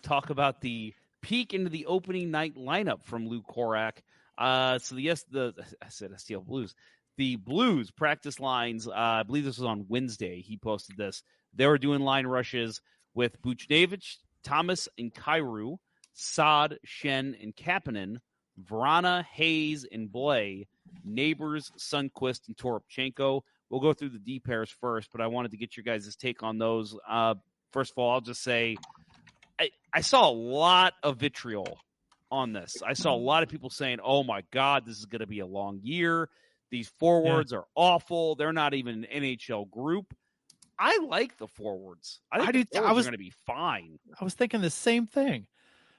talk about the peek into the opening night lineup from Lou Korak. I said STL Blues. The Blues practice lines, I believe this was on Wednesday. He posted this. They were doing line rushes with Buchnevich, Thomas and Kyrou, Saad, Shen, and Kapanen, Vrana, Hayes, and Blay, Neighbors, Sundqvist, and Toropchenko. We'll go through the D pairs first, but I wanted to get your guys' take on those. First of all, I'll just say I saw a lot of vitriol on this. I saw a lot of people saying, oh, my God, this is going to be a long year. These forwards are awful. They're not even an NHL group. I like the forwards. I think the forwards are going to be fine. I was thinking the same thing.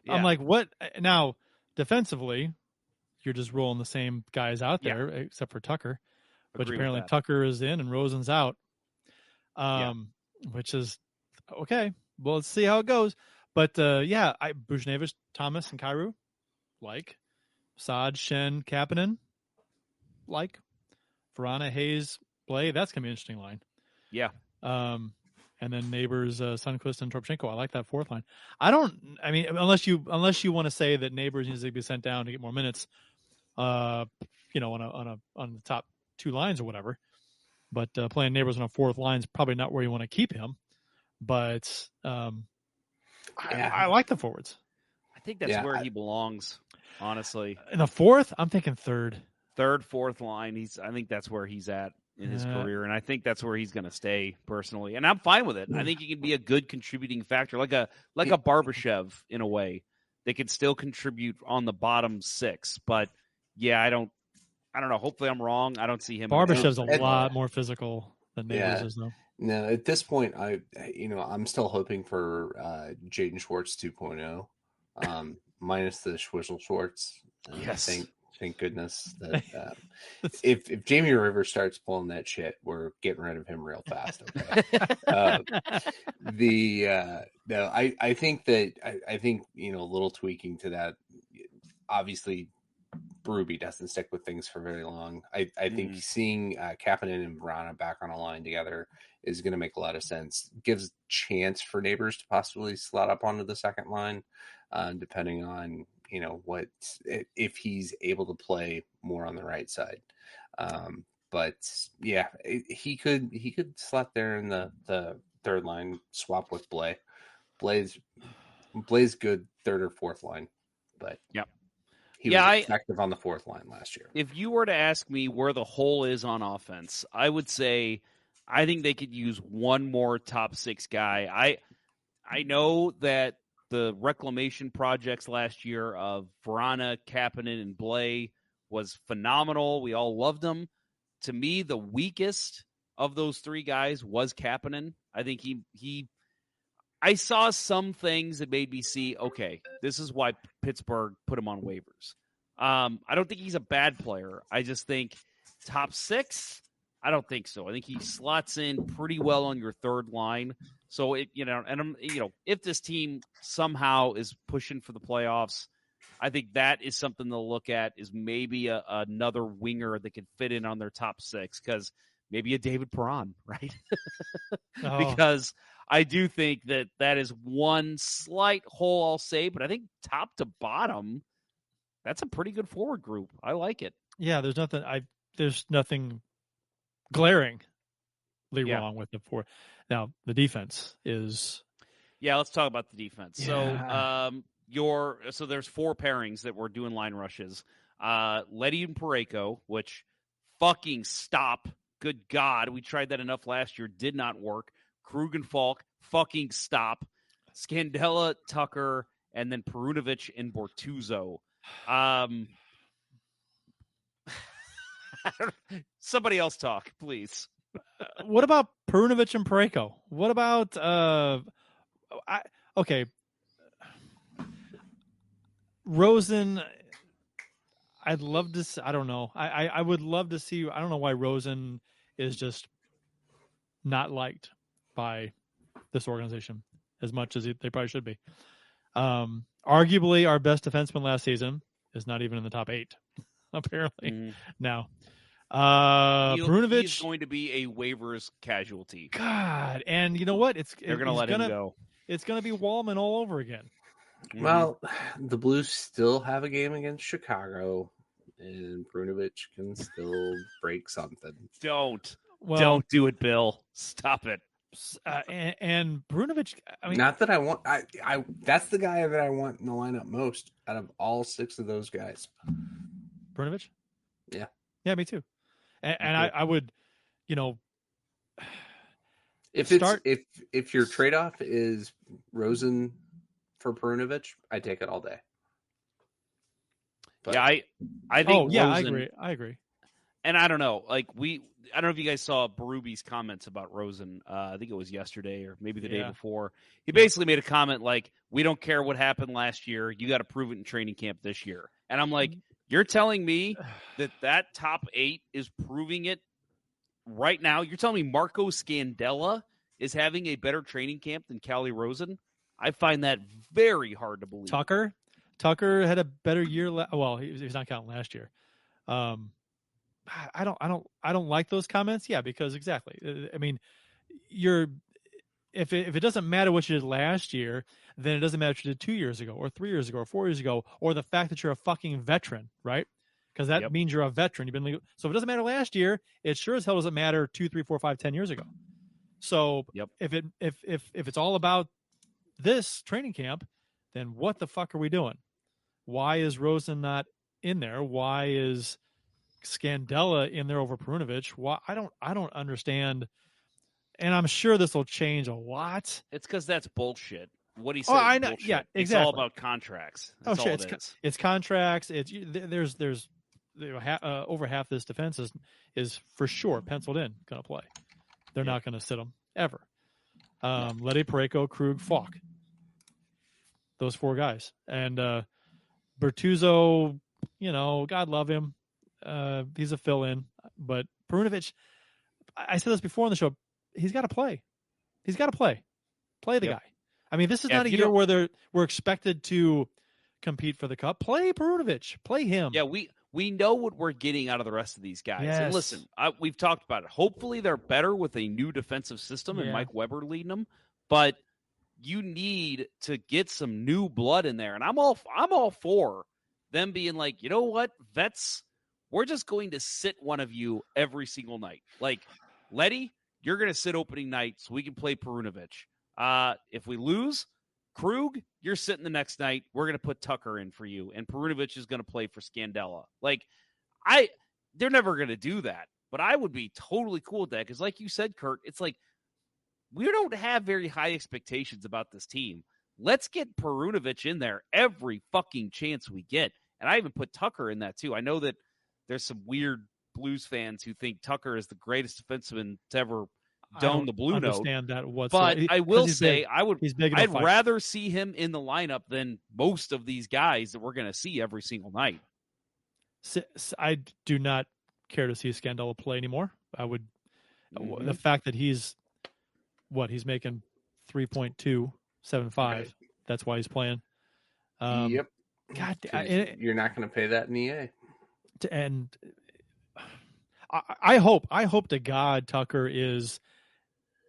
Yeah. I'm like, what? Now, defensively, you're just rolling the same guys out there, except for Tucker. Which apparently Tucker is in and Rosen's out, which is okay. Well, let's see how it goes. But, Buchnevich, Thomas, and Kyrou, like. Saad, Shen, Kapanen, like. Vrana, Hayes, Blay, that's going to be an interesting line. Yeah. And then Neighbors, Sundqvist, and Toropchenko. I like that fourth line. Unless you want to say that Neighbors needs to be sent down to get more minutes, on the top two lines or whatever, but playing Neighbors on a fourth line is probably not where you want to keep him. But I like the forwards. I think that's where he belongs, honestly. In the fourth, I'm thinking third, fourth line. I think that's where he's at in his career, and I think that's where he's going to stay personally. And I'm fine with it. I think he can be a good contributing factor, like a Barbashev in a way. They could still contribute on the bottom six, but I don't know. Hopefully I'm wrong. I don't see him. Barbashev's a lot more physical than Neighbors is, though. No, at this point, I'm still hoping for Jaden Schwartz 2.0, minus the Schwizzle Schwartz. Yes. Thank goodness that if Jamie Rivers starts pulling that shit, we're getting rid of him real fast. Okay. I think a little tweaking to that. Obviously, Berube doesn't stick with things for very long. I think seeing Kapanen and Vrana back on a line together is going to make a lot of sense. Gives chance for Neighbors to possibly slot up onto the second line, depending on if he's able to play more on the right side. He could slot there in the third line, swap with Blay. Blay's good third or fourth line, but he was effective on the fourth line last year. If you were to ask me where the hole is on offense, I would say I think they could use one more top six guy. I know that the reclamation projects last year of Vrana, Kapanen, and Blay was phenomenal. We all loved them. To me, the weakest of those three guys was Kapanen. I think I saw some things that made me see, okay, this is why Pittsburgh put him on waivers. I don't think he's a bad player. I just think top six, I don't think so. I think he slots in pretty well on your third line. So if this team somehow is pushing for the playoffs, I think that is something they'll look at, is maybe another winger that could fit in on their top six, because maybe a David Perron, right? Because I do think that is one slight hole, I'll say, but I think top to bottom, that's a pretty good forward group. I like it. Yeah, there's nothing glaringly wrong with the forward. Now, the defense is... Yeah, let's talk about the defense. Yeah. So there's four pairings that we're doing line rushes. Leddy and Parayko, which fucking stop. Good God. We tried that enough last year. Did not work. Krug and Falk, fucking stop. Scandella, Tucker, and then Perunovic and Bortuzzo. Somebody else talk, please. What about Perunovic and Parayko? What about Rosen? I'd love to. I don't know. I would love to see. I don't know why Rosen is just not liked by this organization as much as they probably should be. Arguably, our best defenseman last season is not even in the top 8, apparently. Now, Perunovic is going to be a waivers casualty. God, and you know what? They're going to let him go. It's going to be Wallman all over again. Well, the Blues still have a game against Chicago, and Perunovic can still break something. Don't do it, Bill. Stop it. And Brunovich. I mean, not that I want. I that's the guy that I want in the lineup most out of all 6 of those guys. Brunovich. Yeah. Yeah, me too. And I would, if your trade off is Rosen for Perunovic, I take it all day. But, I think Rosen, I agree. And I don't know, I don't know if you guys saw Berube's comments about Rosen. I think it was yesterday or maybe the day before. He basically made a comment like, "We don't care what happened last year. You got to prove it in training camp this year." And I'm like, you're telling me that top 8 is proving it right now? You're telling me Marco Scandella is having a better training camp than Calle Rosen? I find that very hard to believe. Tucker had a better year. Well, he's not counting last year. I don't like those comments. Yeah, because exactly. I mean, if it doesn't matter what you did last year, then it doesn't matter what you did 2 years ago or 3 years ago or 4 years ago, or the fact that you're a fucking veteran, right? Because that means you're a veteran. You've been legal. So if it doesn't matter last year, it sure as hell doesn't matter 2, 3, 4, 5, 10 years ago. So if it's all about this training camp, then what the fuck are we doing? Why is Rosen not in there? Why is Scandella in there over Perunovic? Why? I don't understand. And I'm sure this will change a lot. It's because that's bullshit. What he said. I know. Bullshit. Yeah, exactly. It's all about contracts. That's all it is. It's contracts. There's over half this defense is for sure penciled in going to play. They're not going to sit them ever. Leddy, Parayko, Krug, Falk. Those 4 guys. And Bertuzzo, God love him. He's a fill-in. But Perunovic, I said this before on the show, he's got to play. He's got to play. Play the guy. I mean, this is not a year where we're expected to compete for the cup. Play Perunovic. Play him. Yeah, we know what we're getting out of the rest of these guys. Yes. And listen, we've talked about it. Hopefully they're better with a new defensive system and Mike Weber leading them. But you need to get some new blood in there. And I'm all for them being like, you know what, vets, we're just going to sit one of you every single night. Like, Leddy, you're going to sit opening night so we can play Perunovic. If we lose, Krug, you're sitting the next night. We're going to put Tucker in for you, and Perunovic is going to play for Scandella. Like, they're never going to do that, but I would be totally cool with that because, like you said, Kurt, it's like we don't have very high expectations about this team. Let's get Perunovic in there every fucking chance we get, and I even put Tucker in that too. I know that there's some weird Blues fans who think Tucker is the greatest defenseman to ever dome the blue note. That but I will say big. I'd rather see him in the lineup than most of these guys that we're going to see every single night. I do not care to see Scandella play anymore. I would the fact that he's making 3.275. Right. That's why he's playing. Yep. God, you're not going to pay that in EA. And I hope to God Tucker is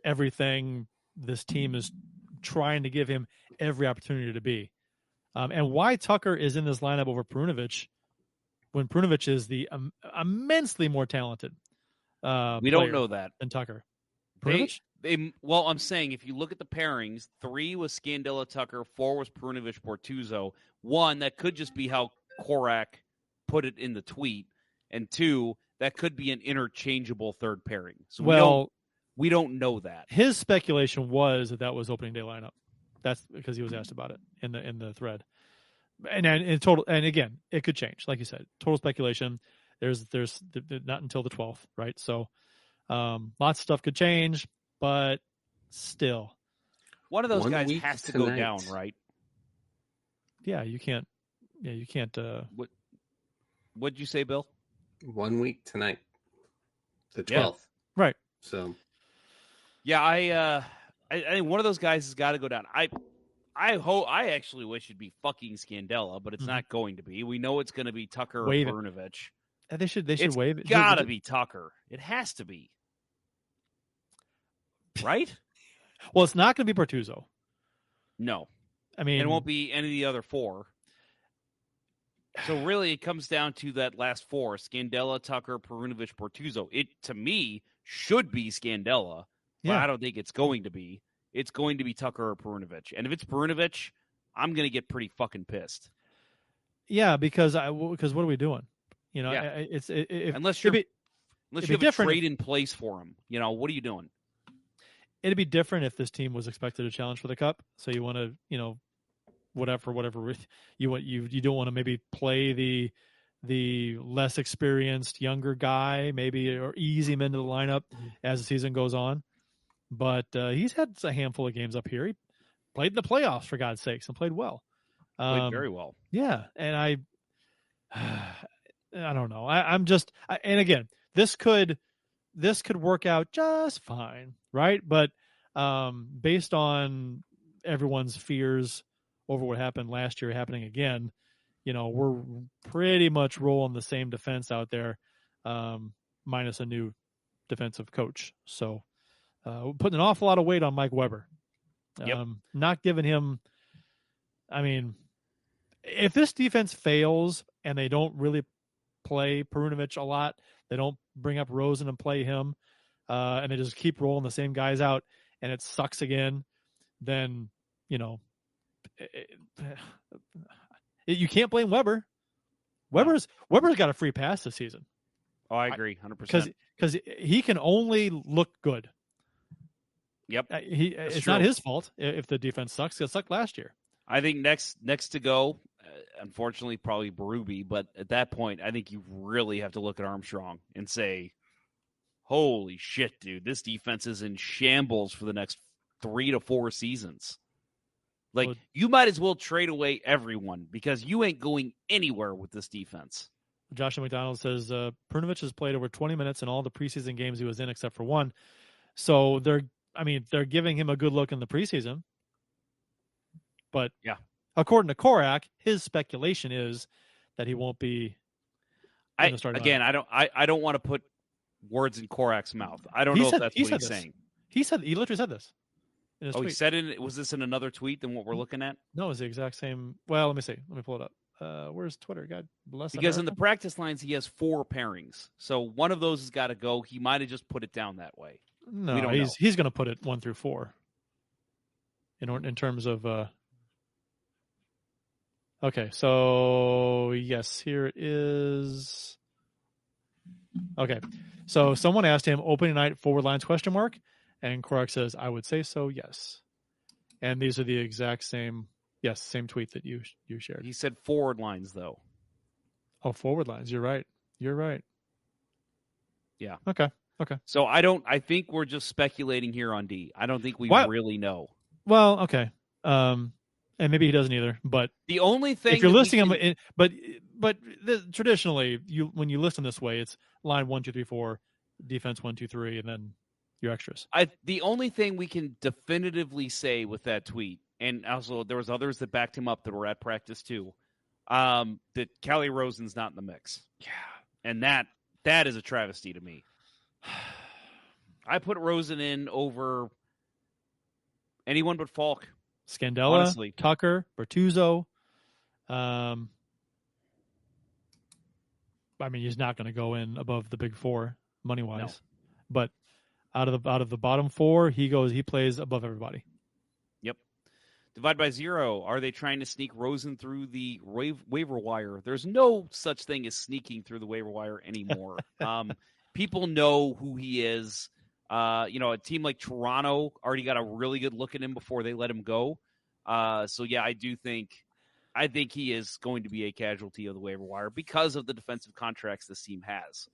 everything this team is trying to give him every opportunity to be. And why Tucker is in this lineup over Perunovic when Perunovic is the immensely more talented we don't know that. Than Tucker. Well, I'm saying if you look at the pairings, 3 was Scandella Tucker, 4 was Perunovic Bortuzzo. 1, that could just be how Korak put it in the tweet. And 2, that could be an interchangeable third pairing. So we don't know that. His speculation was that was opening day lineup. That's because he was asked about it in the thread. And in total, and again, it could change. Like you said, total speculation. There's not until the 12th, right? So lots of stuff could change, but still, one of those guys has to go down, right? Yeah, you can't. Yeah, you can't. What'd you say, Bill? 1 week tonight, the 12th. Yeah. Right. So, yeah, I think one of those guys has got to go down. I actually wish it'd be fucking Scandella, but it's not going to be. We know it's going to be Tucker or Perunovic. They should waive it. Gotta be Tucker. It has to be. Right? Well, it's not going to be Bertuzzo. No. I mean, it won't be any of the other 4. So really, it comes down to that last 4: Scandella, Tucker, Perunovic, Bortuzzo. It, to me, should be Scandella, But I don't think it's going to be. It's going to be Tucker or Perunovic. And if it's Perunovic, I'm going to get pretty fucking pissed. Yeah, because what are we doing? Unless you have a trade in place for him. What are you doing? It'd be different if this team was expected to challenge for the cup. So you want to, whatever you don't want to maybe play the less experienced younger guy, maybe, or ease him into the lineup as the season goes on. But he's had a handful of games up here. He played in the playoffs, for God's sakes, and played well. Played very well. Yeah, and I don't know. And again, this could work out just fine, right? But based on everyone's fears over what happened last year happening again, we're pretty much rolling the same defense out there, minus a new defensive coach. So putting an awful lot of weight on Mike Weber. Yep. Not giving him, if this defense fails and they don't really play Perunovic a lot, they don't bring up Rosen and play him, and they just keep rolling the same guys out, and it sucks again, then, you can't blame Weber. Weber's got a free pass this season. Oh, I agree, 100%. Because he can only look good. Yep, it's not his fault if the defense sucks. It sucked last year. I think next to go, unfortunately, probably Berube. But at that point, I think you really have to look at Armstrong and say, holy shit, dude, this defense is in shambles for the next 3 to 4 seasons. You might as well trade away everyone because you ain't going anywhere with this defense. Joshua McDonald says, Perunovic has played over 20 minutes in all the preseason games he was in except for one. So they're giving him a good look in the preseason. But yeah, according to Korak, his speculation is that he won't be. I don't want to put words in Korak's mouth. I don't know if that's what he's saying. He literally said this. He said it. Was this in another tweet than what we're looking at? No, it was the exact same. Well, let me see. Let me pull it up. Where's Twitter? God bless. Because in the practice lines, he has 4 pairings. So one of those has got to go. He might have just put it down that way. No, he's going to put it 1 through 4. In terms of. Okay, so yes, here it is. Okay, so someone asked him opening night forward lines ? And Korak says, I would say so, yes. And these are the exact same tweet that you shared. He said forward lines, though. Oh, forward lines. You're right. Yeah. Okay. So I think we're just speculating here on D. I don't think we really know. Well, okay. And maybe he doesn't either. But the only thing, if you're listing him, but traditionally, when you list them this way, it's line 1, 2, 3, 4, defense 1, 2, 3, and then your extras. The only thing we can definitively say with that tweet, and also there was others that backed him up that were at practice too, that Callie Rosen's not in the mix. Yeah, and that is a travesty to me. I put Rosen in over anyone but Falk. Scandella, honestly. Tucker, Bertuzzo. He's not going to go in above the big 4 money wise, no. But out of the bottom 4, he plays above everybody. Yep. Divide by 0. Are they trying to sneak Rosen through the waiver wire? There's no such thing as sneaking through the waiver wire anymore. People know who he is. A team like Toronto already got a really good look at him before they let him go. So yeah, I think he is going to be a casualty of the waiver wire because of the defensive contracts this team has.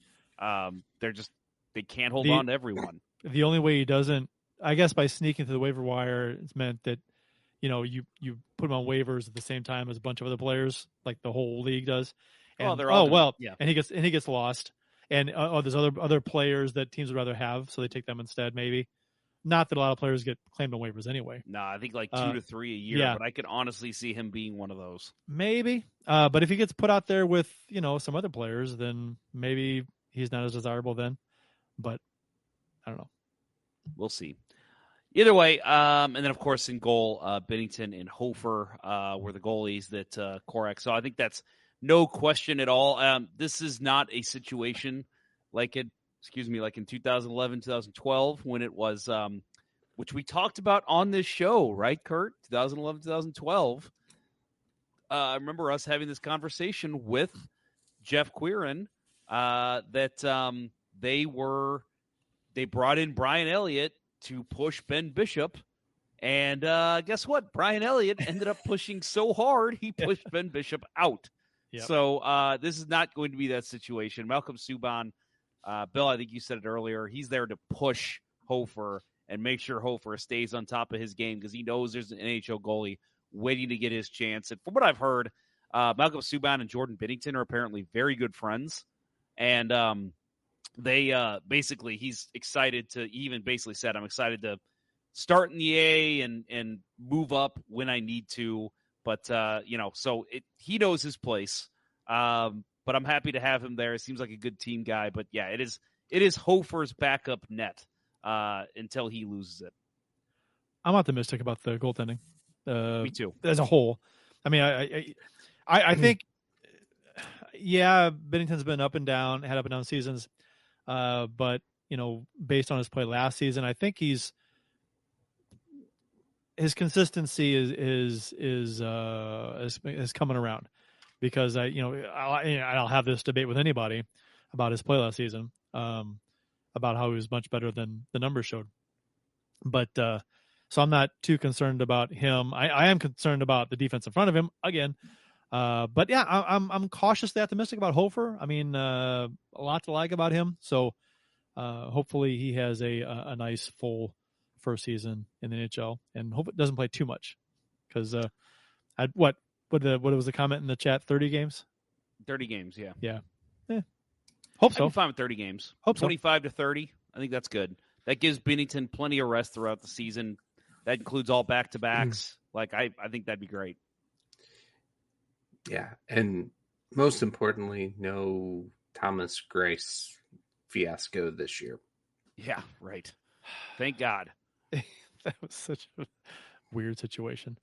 They can't hold on to everyone. The only way he doesn't, I guess, by sneaking through the waiver wire, it's meant that, you put him on waivers at the same time as a bunch of other players, like the whole league does. And, yeah. And he gets lost. And there's other players that teams would rather have, so they take them instead. Maybe not that a lot of players get claimed on waivers anyway. No, I think like 2 to 3 a year. Yeah. But I could honestly see him being one of those. Maybe, but if he gets put out there with some other players, then maybe he's not as desirable then. But I don't know. We'll see. Either way, and then, of course, in goal, Bennington and Hofer were the goalies that Korak saw. I think that's no question at all. This is not a situation like it like in 2011, 2012, when it was, which we talked about on this show, right, Kurt? 2011, 2012. I remember us having this conversation with Jeff Quirin that they brought in Brian Elliott to push Ben Bishop. And guess what? Brian Elliott ended up pushing so hard, he pushed Ben Bishop out. Yep. So this is not going to be that situation. Malcolm Subban, Bill, I think you said it earlier, he's there to push Hofer and make sure Hofer stays on top of his game because he knows there's an NHL goalie waiting to get his chance. And from what I've heard, Malcolm Subban and Jordan Binnington are apparently very good friends. And they basically, he's excited to, he even basically said, I'm excited to start in the A and move up when I need to. But, so he knows his place. But I'm happy to have him there. It seems like a good team guy. But, yeah, it is Hofer's backup net until he loses it. I'm optimistic about the goaltending. Me too. As a whole. I mean, I think, yeah, Binnington's been up and down, had up and down seasons. But, based on his play last season, I think his consistency is coming around because I'll have this debate with anybody about his play last season, about how he was much better than the numbers showed. But, so I'm not too concerned about him. I am concerned about the defense in front of him again. But yeah, I'm cautiously optimistic about Hofer. I mean, a lot to like about him. So, hopefully he has a nice full first season in the NHL and hope it doesn't play too much. Cause, what was the comment in the chat? 30 games? 30 games. Yeah. Yeah. Hope so. I'm fine with 30 games. Hope 25 to 30. I think that's good. That gives Binnington plenty of rest throughout the season. That includes all back-to-backs. Like, I think that'd be great. Yeah, and most importantly, no Thomas Greiss fiasco this year. Yeah, right. Thank God. That was such a weird situation.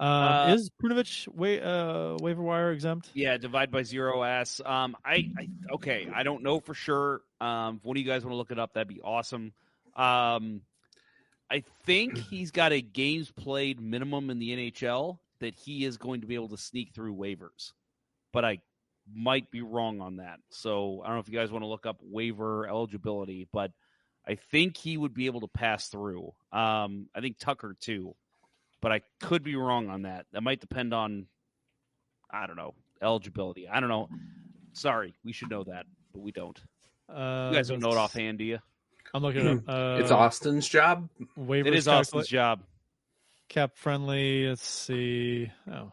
Is Prunovich waiver wire exempt? Yeah, divide by zero ass. Okay, I don't know for sure. If one of you guys want to look it up, that'd be awesome. I think he's got a games played minimum in the NHL that he is going to be able to sneak through waivers, but I might be wrong on that. So I don't know if you guys want to look up waiver eligibility, but I think he would be able to pass through. I think Tucker too, but I could be wrong on that. That might depend on, I don't know, eligibility. I don't know. Sorry, we should know that, but we don't. You guys don't know it offhand, do you? I'm looking it up. It's Austin's job. Waivers it is Austin's job. Cap friendly. Let's see. Oh,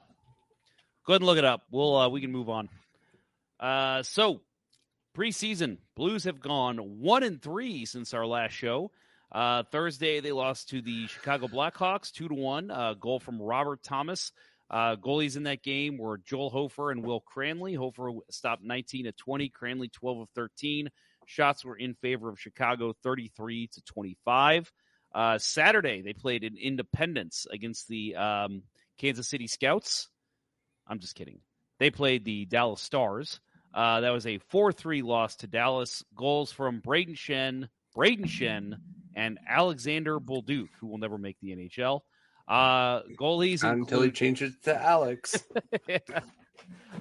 go ahead and look it up. We can move on. So preseason, Blues have gone 1-3 since our last show. Thursday they lost to the Chicago Blackhawks 2-1. Goal from Robert Thomas. Goalies in that game were Joel Hofer and Will Cranley. Hofer stopped 19 of 20. Cranley 12 of 13. Shots were in favor of Chicago 33-25. Saturday, they played in Independence against the Kansas City Scouts. I'm just kidding. They played the Dallas Stars. That was a 4-3 loss to Dallas. Goals from Braden Shen, and Alexander Bolduc, who will never make the NHL. Goalies until he changes to Alex.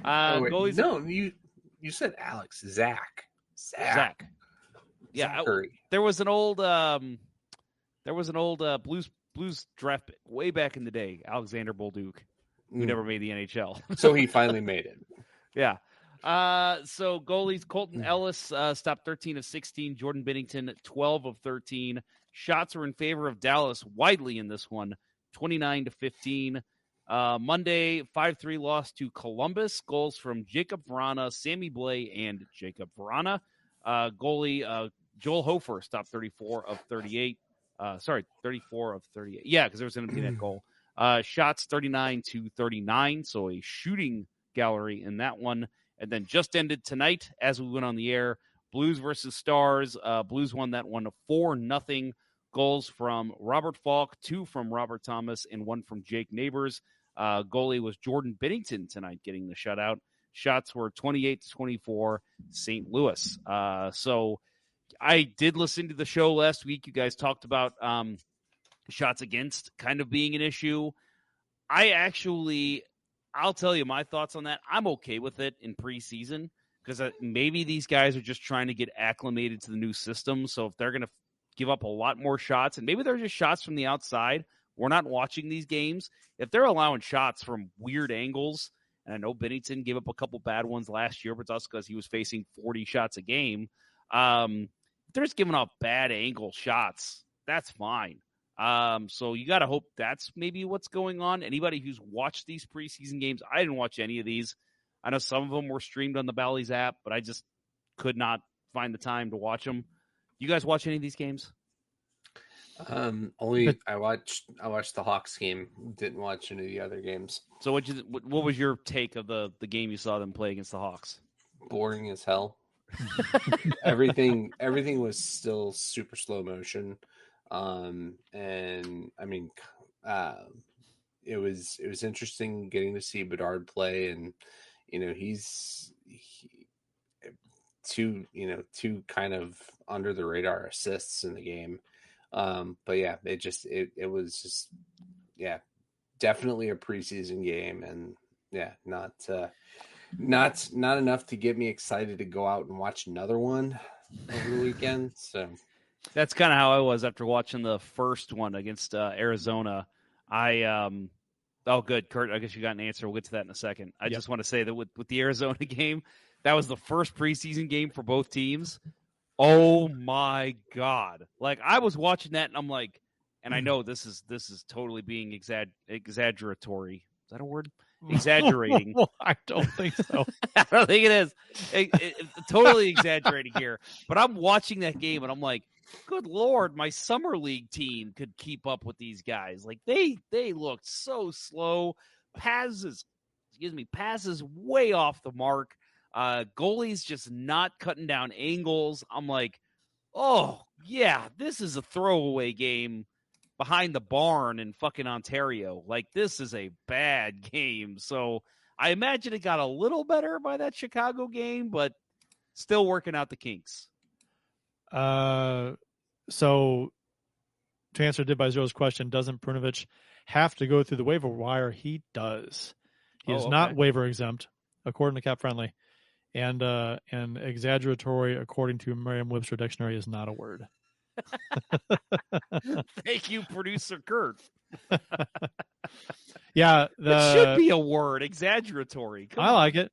Goalies. No, you said Alex. Zach. Yeah, Zachary. There was an old Blues draft pick way back in the day, Alexander Bolduc, who never made the NHL. So he finally made it. Yeah. So goalies, Colton Ellis stopped 13 of 16. Jordan Binnington 12 of 13. Shots were in favor of Dallas widely in this one, 29-15. Monday, 5-3 loss to Columbus. Goals from Jacob Vrana, Sammy Blais, and Jacob Vrana. Goalie Joel Hofer stopped 34 of 38. 34 of 38. Yeah, because there was an empty net goal. Shots 39-39, so a shooting gallery in that one. And then just ended tonight as we went on the air. Blues versus Stars. Blues won that one 4-0. Goals from Robert Falk, 2 from Robert Thomas, and 1 from Jake Neighbors. Goalie was Jordan Binnington tonight getting the shutout. Shots were 28-24 St. Louis. So I did listen to the show last week. You guys talked about shots against kind of being an issue. I'll tell you my thoughts on that. I'm okay with it in preseason because maybe these guys are just trying to get acclimated to the new system. So if they're going to give up a lot more shots, and maybe they're just shots from the outside, we're not watching these games. If they're allowing shots from weird angles, and I know Bennington gave up a couple bad ones last year, but it's also because he was facing 40 shots a game. If they're just giving up bad angle shots, that's fine. So you got to hope that's maybe what's going on. Anybody who's watched these preseason games, I didn't watch any of these. I know some of them were streamed on the Bally's app, but I just could not find the time to watch them. You guys watch any of these games? Only I watched the Hawks game. Didn't watch any of the other games. So what was your take of the game you saw them play against the Hawks? Boring as hell. Everything was still super slow motion. And I mean, it was interesting getting to see Bedard play, and he's two kind of under the radar assists in the game. But yeah, it was just definitely a preseason game, and not enough to get me excited to go out and watch another one over the weekend. So that's kind of how I was after watching the first one against Arizona. Oh, good, Kurt. I guess you got an answer. We'll get to that in a second. I just want to say that with the Arizona game, that was the first preseason game for both teams. Oh my God! Like I was watching that, and I'm like, and I know this is totally being exaggeratory. Is that a word? Exaggerating. I don't think so. I don't think it is. Totally exaggerating here. But I'm watching that game, and I'm like, good Lord, my summer league team could keep up with these guys. Like they looked so slow. Passes way off the mark. Goalies just not cutting down angles. I'm like, oh yeah, this is a throwaway game behind the barn in fucking Ontario. Like this is a bad game. So I imagine it got a little better by that Chicago game, but still working out the kinks. So to answer Did by Zero's question, doesn't Perunovic have to go through the waiver wire? He does. He is not waiver exempt, according to Cap Friendly. And exaggeratory, according to Merriam-Webster Dictionary, is not a word. Thank you, producer Kurt. Yeah, it should be a word. Exaggeratory. I like it.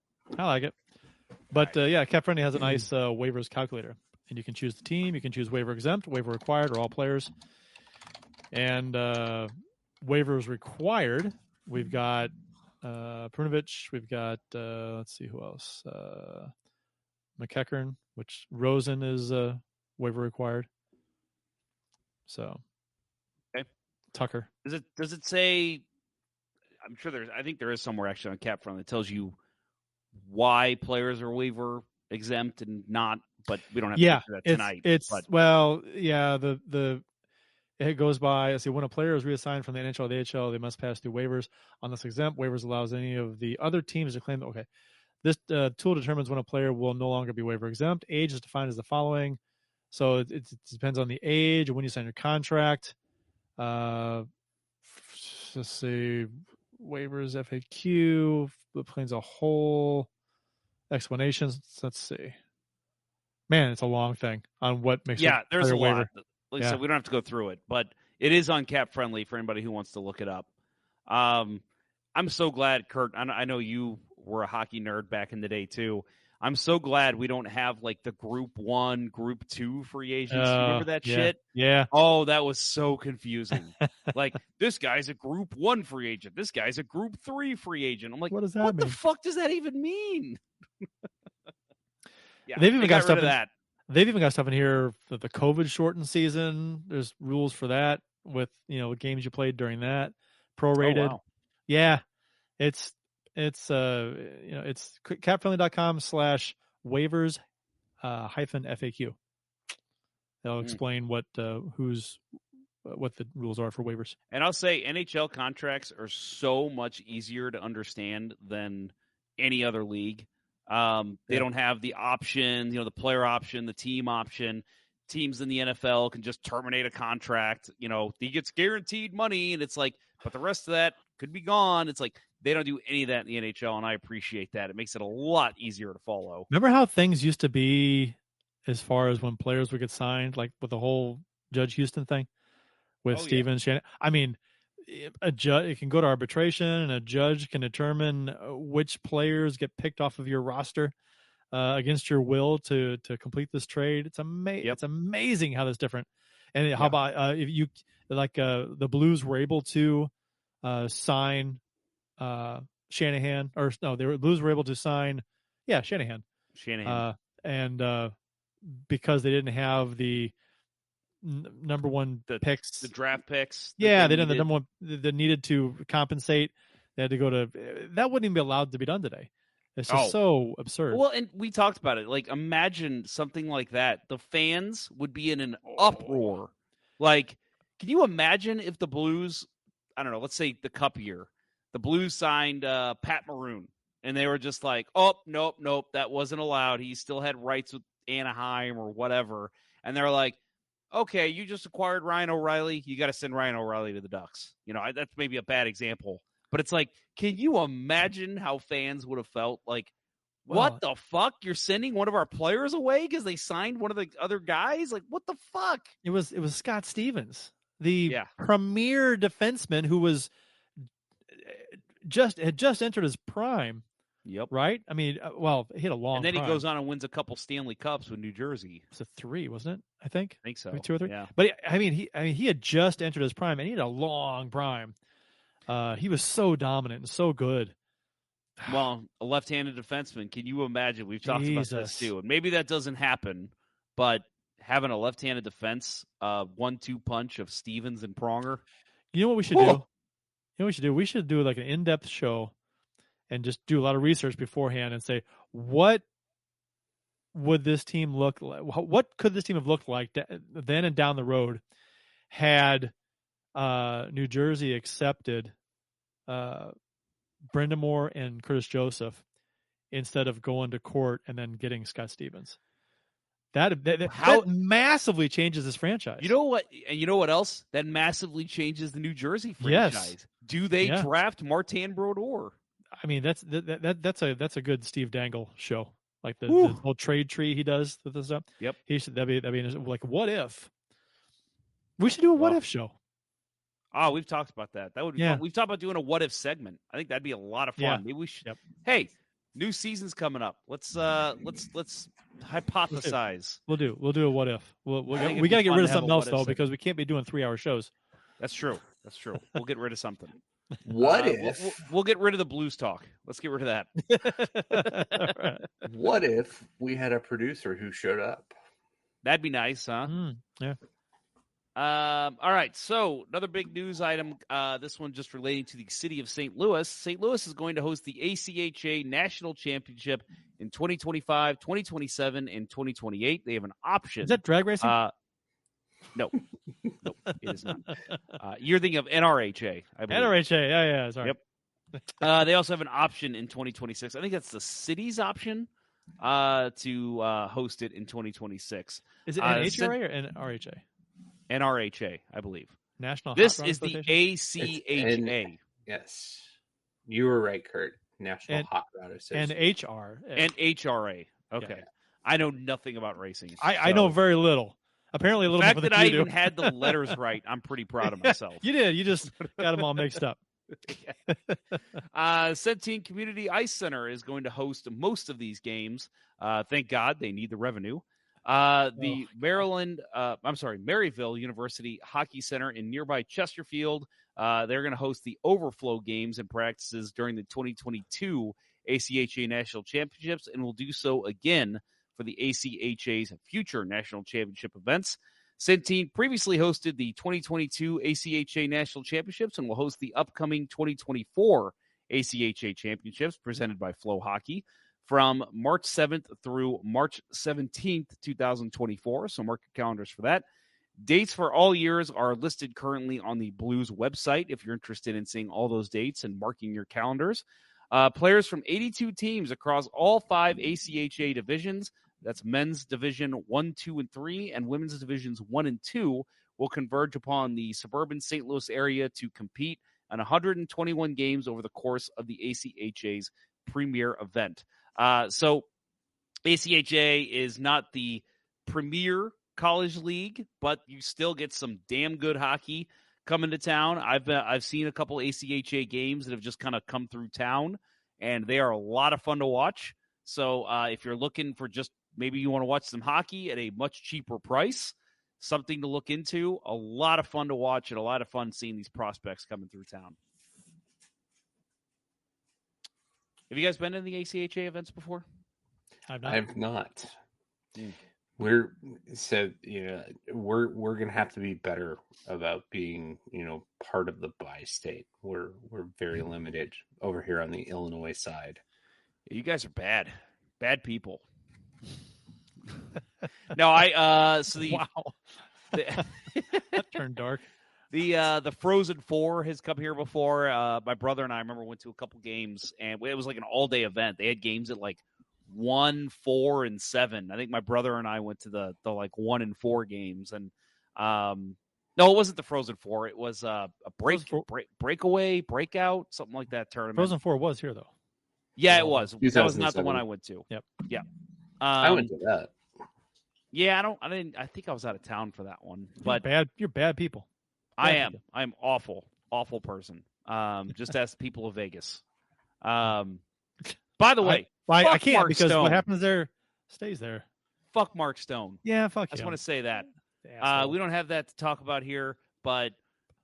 But Cap Friendly has a nice waivers calculator, and you can choose the team. You can choose waiver exempt, waiver required, or all players. And waivers required, we've got Perunovic, we've got let's see who else. McEachern, which Rosen is waiver required. So Tucker. Does it say? I'm sure I think there is somewhere actually on Cap Friendly that tells you why players are waiver exempt and not. But we don't have to get to that tonight. It goes by, let's see, when a player is reassigned from the NHL to the AHL, they must pass through waivers. On this exempt, waivers allows any of the other teams to claim that, this tool determines when a player will no longer be waiver exempt. Age is defined as the following. So it depends on the age, when you sign your contract. Let's see, waivers, FAQ, plains a whole explanations. Let's see. Man, it's a long thing on what makes there's a waiver. lot. Like I said, we don't have to go through it, but it is on Cap Friendly for anybody who wants to look it up. I'm so glad, Kurt. I know you were a hockey nerd back in the day too. I'm so glad we don't have like the Group 1, Group 2 free agents. Remember that shit? Yeah. Oh, that was so confusing. Like this guy's a Group 1 free agent. This guy's a Group 3 free agent. I'm like, what mean? The fuck does that even mean? They've even got stuff in that. They've even got stuff in here for the COVID shortened season. There's rules for that with, games you played during that, prorated. Oh, wow. Yeah. It's capfriendly.com/waivers -FAQ. They'll explain what the rules are for waivers. And I'll say NHL contracts are so much easier to understand than any other league. They don't have the option, the player option, the team option. teams in the NFL can just terminate a contract. He gets guaranteed money, and it's like, but the rest of that could be gone. It's like they don't do any of that in the NHL, and I appreciate that. It makes it a lot easier to follow. Remember how things used to be as far as when players would get signed, like with the whole Judge Houston thing with Stevens? Yeah. I mean, a judge, it can go to arbitration, and a judge can determine which players get picked off of your roster against your will to complete this trade. It's It's amazing how that's different. And how about if you the Blues were able to sign Shanahan, or no, the Blues were able to sign Shanahan, and because they didn't have the number one picks, the draft picks. They didn't. The number one that needed to compensate. They had to go to. That wouldn't even be allowed to be done today. It's just so absurd. Well, and we talked about it. Like, imagine something like that. The fans would be in an uproar. Like, can you imagine if the Blues, I don't know, let's say the Cup year, the Blues signed Pat Maroon, and they were just like, oh, nope, that wasn't allowed. He still had rights with Anaheim or whatever. And they're like, okay, you just acquired Ryan O'Reilly. You got to send Ryan O'Reilly to the Ducks. That's maybe a bad example. But it's like, can you imagine how fans would have felt? Like, what the fuck? You're sending one of our players away because they signed one of the other guys? Like, what the fuck? It was Scott Stevens, the premier defenseman who was had just entered his prime. Yep. Right? I mean, he had a long. And then prime. He goes on and wins a couple Stanley Cups with New Jersey. It was 3, wasn't it? I think so. Maybe 2 or 3. Yeah. But he had just entered his prime, and he had a long prime. He was so dominant and so good. Well, a left-handed defenseman. Can you imagine? We've talked about this too, and maybe that doesn't happen. But having a left-handed defense, 1-2 punch of Stevens and Pronger. You know what we should do? You know what we should do? We should do like an in-depth show and just do a lot of research beforehand and say, what would this team look like? What could this team have looked like then and down the road had New Jersey accepted Brind'Amour and Curtis Joseph instead of going to court and then getting Scott Stevens? That massively changes this franchise. You know what? And you know what else? That massively changes the New Jersey franchise. Yes. Do they draft Martin Brodeur? I mean, that's a good Steve Dangle show, like the whole trade tree he does with this stuff. Yep. That'd be like, what if? We should do a what if show. Oh, we've talked about that. That would be fun. We've talked about doing a what if segment. I think that'd be a lot of fun. Yeah. Maybe we should. Yep. Hey, new season's coming up. Let's hypothesize. We'll do a what if. We got to get rid of something else though, because we can't be doing 3-hour shows. That's true. We'll get rid of something. What if we'll get rid of the Blues talk? Let's get rid of that. What if we had a producer who showed up? That'd be nice, huh? Yeah. All right. So another big news item. This one just relating to the city of St. Louis. St. Louis is going to host the ACHA National Championship in 2025, 2027, and 2028. They have an option. Is that drag racing? No, it is not. You're thinking of NRHA, I believe. NRHA, yeah, sorry. Yep. They also have an option in 2026. I think that's the city's option to host it in 2026. Is it NHRA or NRHA? NRHA, I believe. National. This is the ACHA. Yes, you were right, Kurt. National Hot Rod Association. And HRA. Okay, yeah. I know nothing about racing. I know very little. Apparently, a little more than you do. The fact that I even had the letters right, I'm pretty proud of myself. You did. You just got them all mixed up. Se12 Community Ice Center is going to host most of these games. Thank God, they need the revenue. The Maryville University Hockey Center in nearby Chesterfield, they're going to host the overflow games and practices during the 2022 ACHA National Championships, and will do so again for the ACHA's future National Championship events. Se12 previously hosted the 2022 ACHA National Championships and will host the upcoming 2024 ACHA Championships presented by Flow Hockey from March 7th through March 17th, 2024. So mark your calendars for that. Dates for all years are listed currently on the Blues website if you're interested in seeing all those dates and marking your calendars. Players from 82 teams across all 5 ACHA divisions That's men's division 1, 2, and 3, and women's divisions 1 and 2 will converge upon the suburban St. Louis area to compete on 121 games over the course of the ACHA's premier event. So ACHA is not the premier college league, but you still get some damn good hockey coming to town. I've seen a couple ACHA games that have just kind of come through town, and they are a lot of fun to watch. So if you're looking for just maybe you want to watch some hockey at a much cheaper price, something to look into. A lot of fun to watch and a lot of fun seeing these prospects coming through town. Have you guys been in the ACHA events before? I've not. We're gonna have to be better about being, part of the bi-state. We're very limited over here on the Illinois side. You guys are bad people. No, wow. That turned dark. The Frozen Four has come here before. My brother and I remember went to a couple games, and it was like an all-day event. They had games at like 1, 4, and 7. I think my brother and I went to the like 1 and 4 games, and no, it wasn't the Frozen Four. It was a breakaway, breakout, something like that tournament. Frozen Four was here though. Yeah, it was. That was not the one I went to. Yep. Yeah. I went to that. Yeah, I think I was out of town for that one. But you're bad people. I'm awful person. Just ask people of Vegas. By the way, I can't Mark because Stone. What happens there stays there. Fuck Mark Stone. Yeah, fuck I just him. want to say that. Asshole. We don't have that to talk about here, but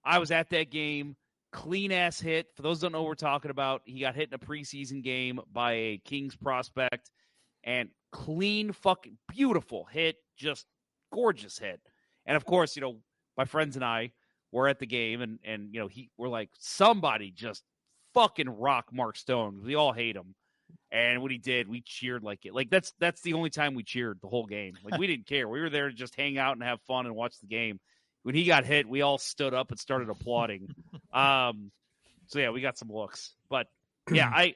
I was at that game. Clean ass hit. For those who don't know what we're talking about, he got hit in a preseason game by a Kings prospect, and clean fucking beautiful hit, just gorgeous hit. And of course, my friends and I were at the game, and we're like, somebody just fucking rock Mark Stone. We all hate him. And what he did, we cheered like it. Like that's the only time we cheered the whole game. Like we didn't care. We were there to just hang out and have fun and watch the game. When he got hit, we all stood up and started applauding. So yeah, we got some looks. But yeah,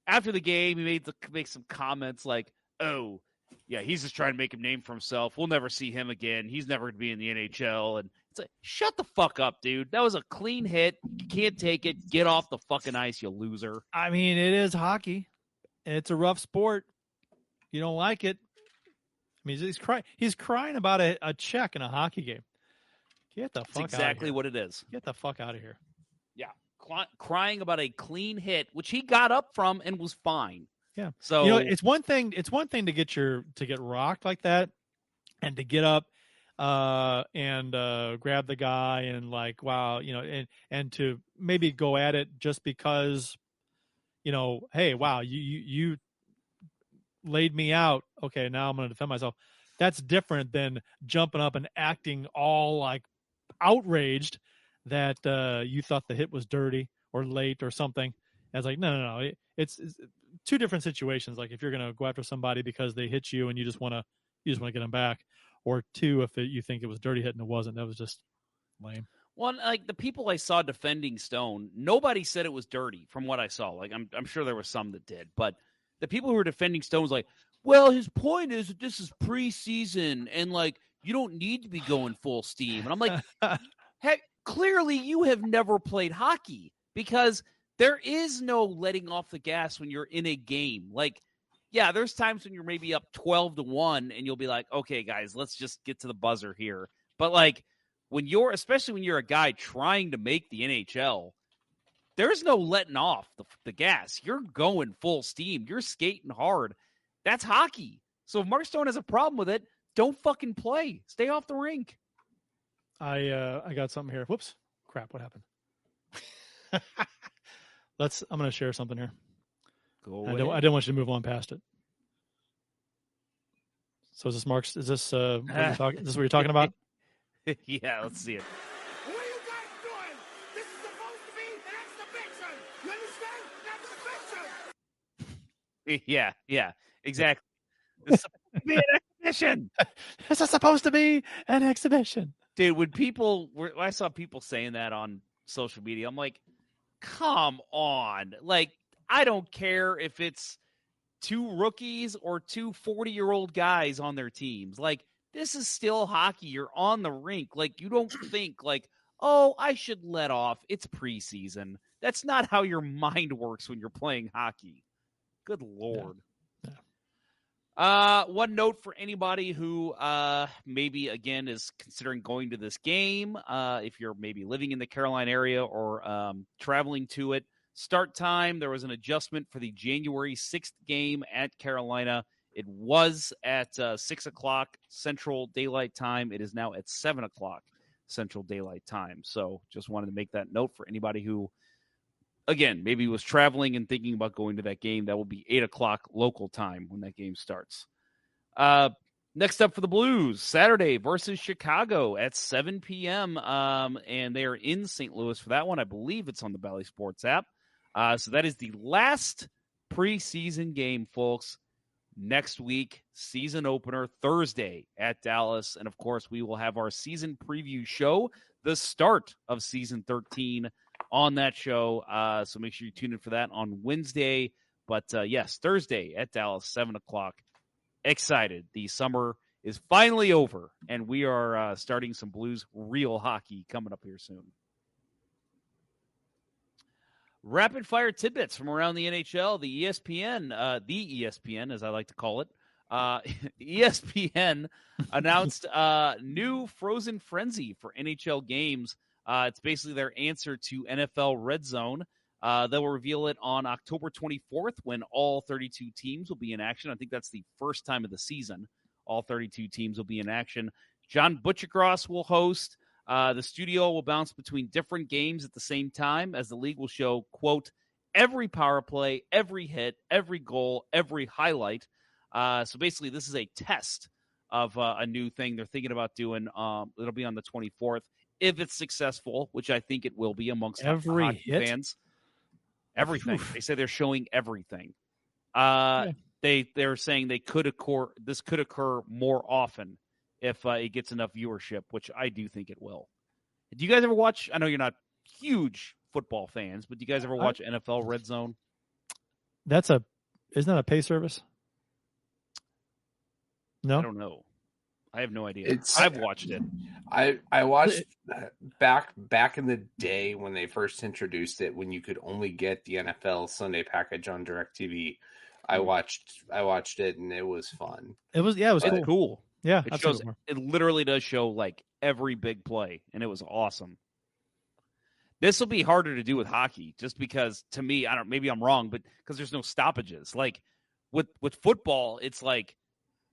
after the game, he make some comments like, "Oh, yeah, he's just trying to make a name for himself. We'll never see him again. He's never going to be in the NHL." And it's like, shut the fuck up, dude. That was a clean hit. You can't take it. Get off the fucking ice, you loser. I mean, it is hockey. It's a rough sport. You don't like it. I mean, he's crying about a check in a hockey game. Get the fuck out of here. That's exactly what it is. Get the fuck out of here. Yeah. Crying about a clean hit, which he got up from and was fine. Yeah. So it's one thing to get rocked like that and to get up and grab the guy and like, wow, and to maybe go at it just because, hey, wow, you laid me out. Okay, now I'm going to defend myself. That's different than jumping up and acting all like outraged that you thought the hit was dirty or late or something. I was like, no. It's two different situations. Like if you're going to go after somebody because they hit you and you just want to get them back, or two, if you think it was dirty hit and it wasn't, that was just lame. Well, like the people I saw defending Stone, nobody said it was dirty from what I saw. Like I'm sure there were some that did, but the people who were defending Stone was like, well, his point is that this is preseason and like you don't need to be going full steam. And I'm like, heck, clearly you have never played hockey because there is no letting off the gas when you're in a game. Like, yeah, there's times when you're maybe up 12-1 and you'll be like, okay, guys, let's just get to the buzzer here. But like especially when you're a guy trying to make the NHL, there's no letting off the gas. You're going full steam. You're skating hard. That's hockey. So if Mark Stone has a problem with it, don't fucking play. Stay off the rink. I got something here. Whoops. Crap. What happened? I'm going to share something here. I don't want you to move on past it. So is this Mark's? Is this is this what you're talking about? Yeah, let's see it. What are you guys doing? This is supposed to be an exhibition. You understand? An exhibition. Yeah, exactly. This is supposed to be an exhibition. This is supposed to be an exhibition. Dude, when I saw people saying that on social media, I'm like, come on. Like, I don't care if it's 2 rookies or 2 40-year-old guys on their teams. Like, this is still hockey. You're on the rink. Like, you don't think like, oh, I should let off. It's preseason. That's not how your mind works when you're playing hockey. Good Lord. One note for anybody who maybe, again, is considering going to this game, if you're maybe living in the Carolina area or traveling to it, start time, there was an adjustment for the January 6th game at Carolina. It was at 6 o'clock Central Daylight Time. It is now at 7 o'clock Central Daylight Time. So just wanted to make that note for anybody who, again, maybe was traveling and thinking about going to that game. That will be 8 o'clock local time when that game starts. Next up for the Blues, Saturday versus Chicago at 7 p.m. And they are in St. Louis for that one. I believe it's on the Bally Sports app. So that is the last preseason game, folks. Next week, season opener, Thursday at Dallas. And, of course, we will have our season preview show, the start of season 13 on that show. So make sure you tune in for that on Wednesday. But, yes, Thursday at Dallas, 7 o'clock. Excited. The summer is finally over, and we are starting some Blues real hockey coming up here soon. Rapid fire tidbits from around the NHL. The ESPN, as I like to call it, ESPN announced new Frozen Frenzy for NHL games. It's basically their answer to NFL Red Zone. They'll reveal it on October 24th when all 32 teams will be in action. I think that's the first time of the season. All 32 teams will be in action. John Butchergross will host. The studio will bounce between different games at the same time as the league will show, quote, every power play, every hit, every goal, every highlight. So basically, this is a test of a new thing they're thinking about doing. It'll be on the 24th. If it's successful, which I think it will be amongst hockey fans. Everything. They say they're showing everything. They're saying this could occur more often if it gets enough viewership, which I do think it will. Do you guys ever watch? I know you're not huge football fans, but do you guys ever watch NFL Red Zone? Isn't that a pay service? No, I don't know. I have no idea. I've watched it. I watched back in the day when they first introduced it, when you could only get the NFL Sunday package on DirecTV. I watched it and it was fun. It was cool. Yeah, it literally does show like every big play, and it was awesome. This will be harder to do with hockey, just because to me, maybe I'm wrong, but because there's no stoppages. Like with football, it's like,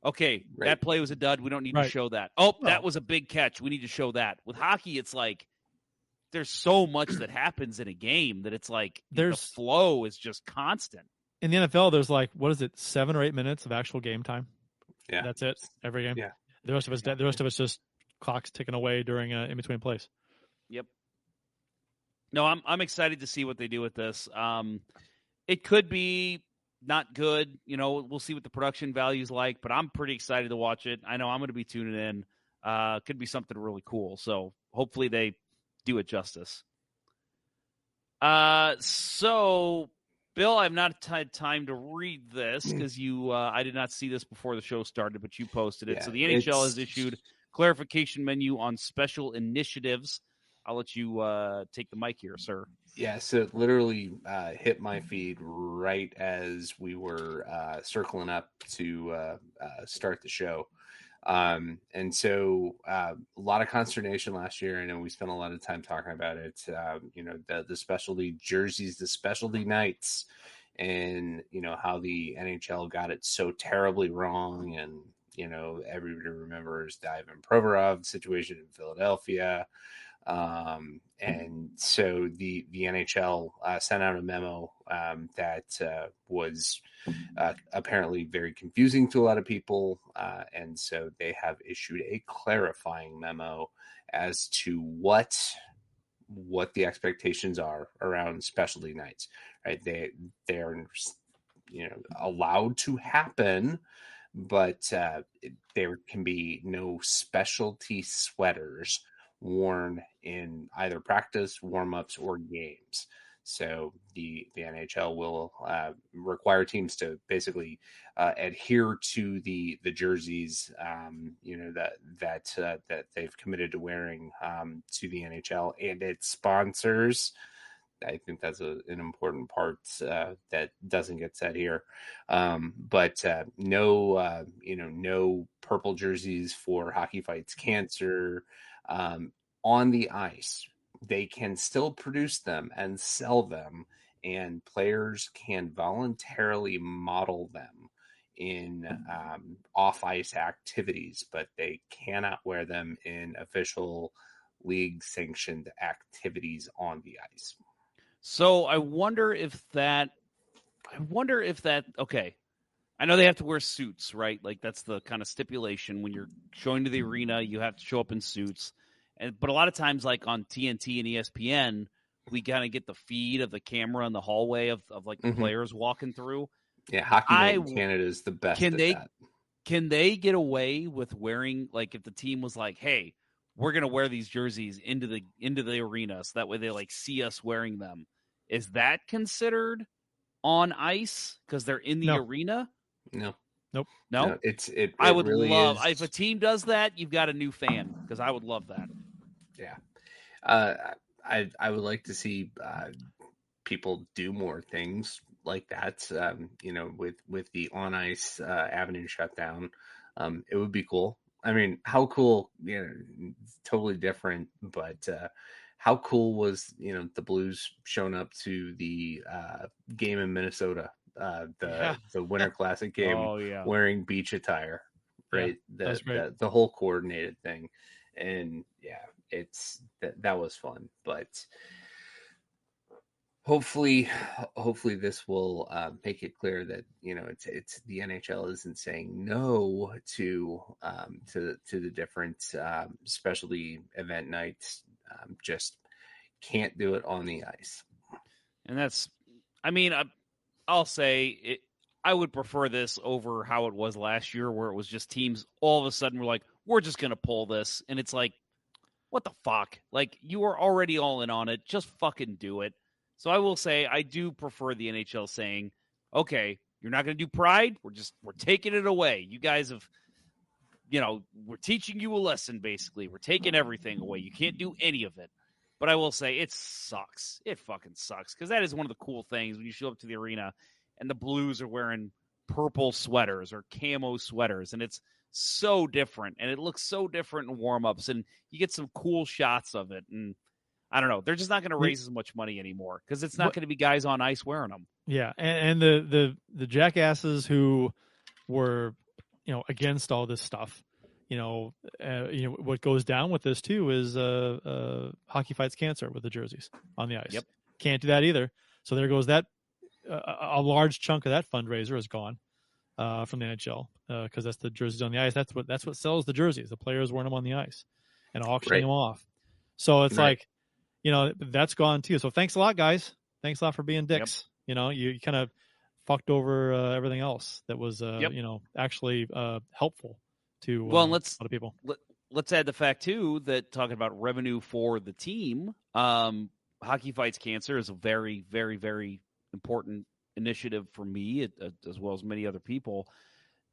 okay, that play was a dud. We don't need to show that. That was a big catch. We need to show that. With hockey, it's like there's so much that happens in a game that it's like the flow is just constant. In the NFL, there's like, what is it, 7 or 8 minutes of actual game time? Yeah, that's it. Every game. Yeah, the rest of us just clocks ticking away during in between plays. Yep. No, I'm excited to see what they do with this. It could be not good. You know, we'll see what the production value is like, but I'm pretty excited to watch it. I know I'm going to be tuning in. Could be something really cool. So hopefully they do it justice. So, Bill, I've not had time to read this because I did not see this before the show started, but you posted it. So the NHL has issued clarification menu on special initiatives. I'll let you take the mic here, sir. Yeah, so it literally hit my feed right as we were circling up to start the show. And so a lot of consternation last year. I know we spent a lot of time talking about it. The specialty jerseys, the specialty nights, and, how the NHL got it so terribly wrong. And, everybody remembers the Ivan Provorov situation in Philadelphia. And so the NHL sent out a memo that was apparently very confusing to a lot of people. And so they have issued a clarifying memo as to what the expectations are around specialty nights, right? They're allowed to happen, but there can be no specialty sweaters worn in either practice, warm-ups, or games. So the NHL will require teams to basically adhere to the jerseys, that they've committed to wearing to the NHL and its sponsors. I think that's an important part that doesn't get said here. But no purple jerseys for Hockey Fights Cancer on the ice. They can still produce them and sell them, and players can voluntarily model them in off-ice activities, but they cannot wear them in official league-sanctioned activities on the ice. So I wonder if that, okay. I know they have to wear suits, right? Like that's the kind of stipulation when you're showing to the arena, you have to show up in suits. But a lot of times, like on TNT and ESPN, we kind of get the feed of the camera in the hallway of like the players walking through. Yeah, Hockey Night in Canada is the best at that. Can they get away with wearing, like if the team was like, hey, we're going to wear these jerseys into the arena so that way they like see us wearing them. Is that considered on ice because they're in the arena? No. Nope. No? I would really love if a team does that, you've got a new fan because I would love that. Yeah. I would like to see people do more things like that. With the on ice avenue shutdown, it would be cool. I mean, how cool, totally different, but how cool was, the Blues showing up to the game in Minnesota, the Winter Classic game, wearing beach attire, right? Yeah, the whole coordinated thing. And that was fun, but hopefully this will make it clear that it's the NHL isn't saying no to the different specialty event nights, just can't do it on the ice. And that's, I mean, I'll say it. I would prefer this over how it was last year, where it was just teams all of a sudden were like, we're just going to pull this, and it's like, what the fuck? Like, you were already all in on it. Just fucking do it. So I will say I do prefer the NHL saying, okay, you're not going to do Pride. We're taking it away. You guys have, we're teaching you a lesson, basically. We're taking everything away. You can't do any of it. But I will say it sucks. It fucking sucks because that is one of the cool things when you show up to the arena and the Blues are wearing purple sweaters or camo sweaters, and it's so different, and it looks so different in warm-ups, and you get some cool shots of it, and I don't know. They're just not going to raise as much money anymore because it's not going to be guys on ice wearing them. Yeah, and the jackasses who were, against all this stuff, what goes down with this too is Hockey Fights Cancer with the jerseys on the ice. Yep. Can't do that either. So there goes that. A large chunk of that fundraiser is gone from the NHL because that's the jerseys on the ice. That's what sells the jerseys. The players wearing them on the ice and auctioning them off. So it's like, that's gone too. So thanks a lot, guys. Thanks a lot for being dicks. Yep. You kind of fucked over everything else that was, actually helpful to a lot of people. Let's add the fact too that talking about revenue for the team, Hockey Fights Cancer is a very, very, very important initiative for me as well as many other people.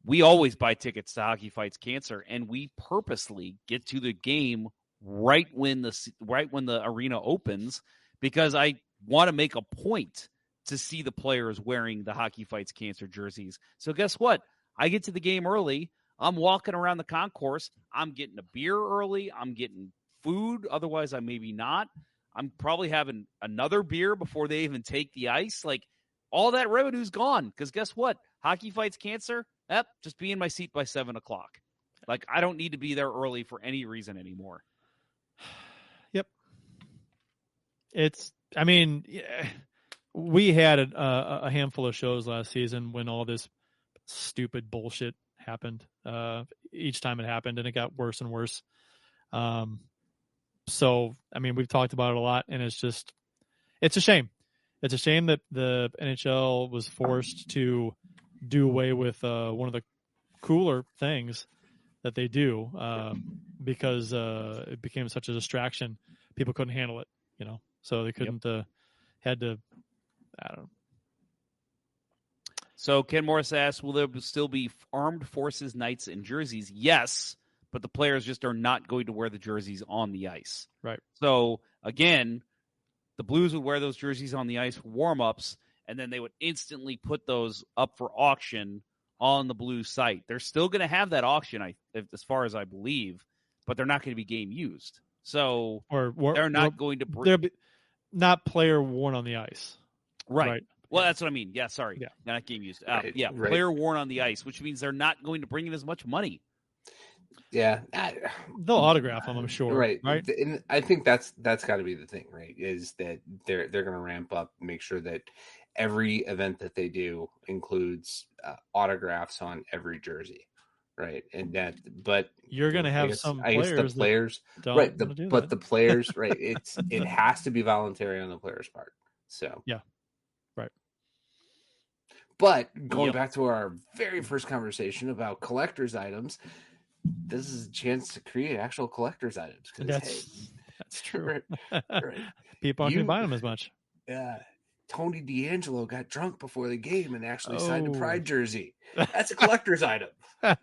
We always buy tickets to Hockey Fights Cancer, and we purposely get to the game right when the arena opens because I want to make a point to see the players wearing the Hockey Fights Cancer jerseys. So guess what? I get to the game early. I'm walking around the concourse. I'm getting a beer early. I'm getting food. Otherwise, I maybe not. I'm probably having another beer before they even take the ice. Like, all that revenue's gone because guess what? Hockey Fights Cancer, just be in my seat by 7 o'clock. Like, I don't need to be there early for any reason anymore. Yep. We had a handful of shows last season when all this stupid bullshit happened. Each time it happened, and it got worse and worse. So, we've talked about it a lot, and it's a shame. It's a shame that the NHL was forced to do away with one of the cooler things that they do because it became such a distraction. People couldn't handle it, so they couldn't had to, I don't know. So Ken Morris asks, will there still be armed forces nights and jerseys? Yes, but the players just are not going to wear the jerseys on the ice. Right. So, again, the Blues would wear those jerseys on the ice for warm-ups, and then they would instantly put those up for auction on the Blues site. They're still going to have that auction, as far as I believe, but they're not going to be game used. So they're not going to they're not player worn on the ice. Right. Well, that's what I mean. Yeah, sorry. Yeah. Not game used. Right. Player worn on the ice, which means they're not going to bring in as much money. Yeah. They'll autograph them, I'm sure. Right. Right. And I think that's got to be the thing, right? Is that they're going to ramp up, make sure that every event that they do includes autographs on every jersey. Right. And but you're going to have I guess the players, right. The players, right. It has to be voluntary on the players' part. So, yeah. Right. But going back to our very first conversation about collector's items, this is a chance to create actual collector's items. That's true. Right. People aren't going to buy them as much. Yeah. Tony D'Angelo got drunk before the game and actually signed a Pride jersey. That's a collector's item. Oh,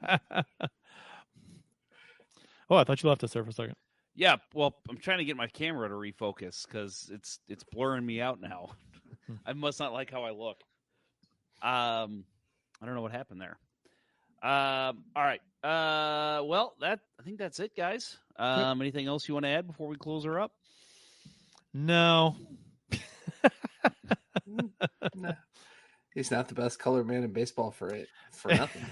I thought you left us there for a second. Yeah, well, I'm trying to get my camera to refocus because it's blurring me out now. I must not like how I look. I don't know what happened there. All right. Well, I think that's it, guys. Anything else you want to add before we close her up? No. No. He's not the best color man in baseball for nothing.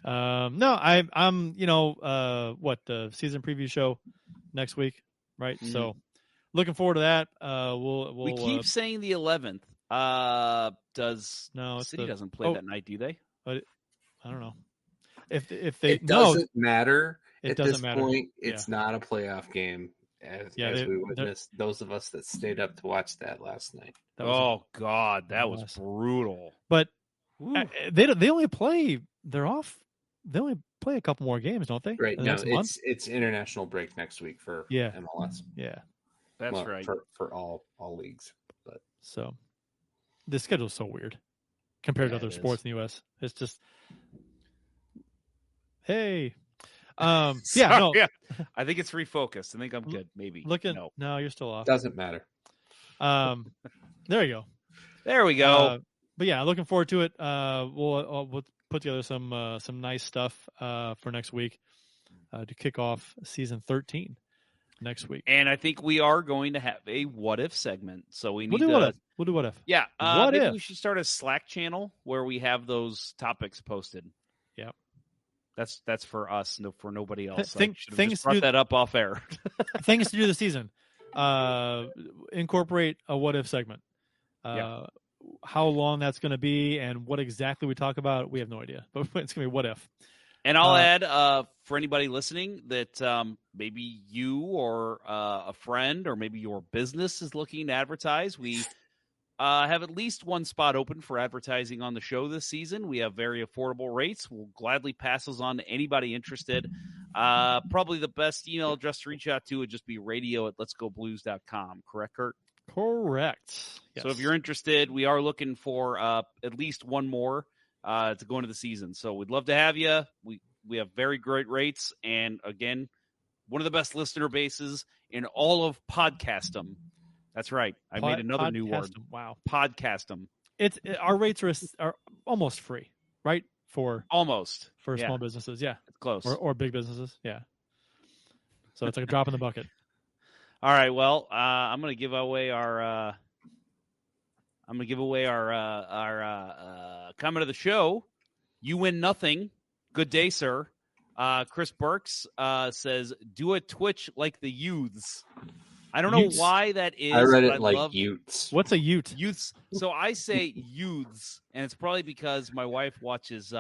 No, I'm the season preview show next week, right? Mm-hmm. So looking forward to that. We keep saying the 11th. City doesn't play that night, do they? But I don't know. If it doesn't matter. It doesn't matter. At this point, it's not a playoff game. As we witnessed, those of us that stayed up to watch that last night. That was brutal. But they only play. They're off. They only play a couple more games, don't they? Right. No, it's international break next week for MLS. Yeah, that's right for all leagues. But so the schedule's so weird compared to other sports in the U.S. It's just hey. I think it's refocused. I think I'm good. Maybe no, you're still off. Doesn't matter. There you go. There we go. But yeah, looking forward to it. We'll put together some nice stuff for next week to kick off season 13 next week. And I think we are going to have a what if segment. So we'll do what if. Yeah. Maybe we should start a Slack channel where we have those topics posted. Yeah. That's for us, for nobody else. Things just brought that up off air. Things to do this season. Incorporate a what if segment. How long that's going to be and what exactly we talk about, we have no idea. But it's going to be what if. And I'll add for anybody listening that maybe you or a friend or maybe your business is looking to advertise. We have at least one spot open for advertising on the show this season. We have very affordable rates. We'll gladly pass those on to anybody interested. Probably the best email address to reach out to would just be radio@letsgoblues.com. Correct, Kurt? Correct. Yes. So if you're interested, we are looking for at least one more to go into the season. So we'd love to have you. We have very great rates. And again, one of the best listener bases in all of Podcastum. That's right. I made another new word. Wow. Podcastum. Our rates are almost free, right? For small businesses. Yeah. It's close. Or big businesses. Yeah. So it's like a drop in the bucket. All right. Well, I'm going to give away our comment of the show. You win nothing. Good day, sir. Chris Burks says, "Do a Twitch like the youths." I don't know why that is. I read it like Utes. What's a Ute? Youths. So I say youths, and it's probably because my wife watches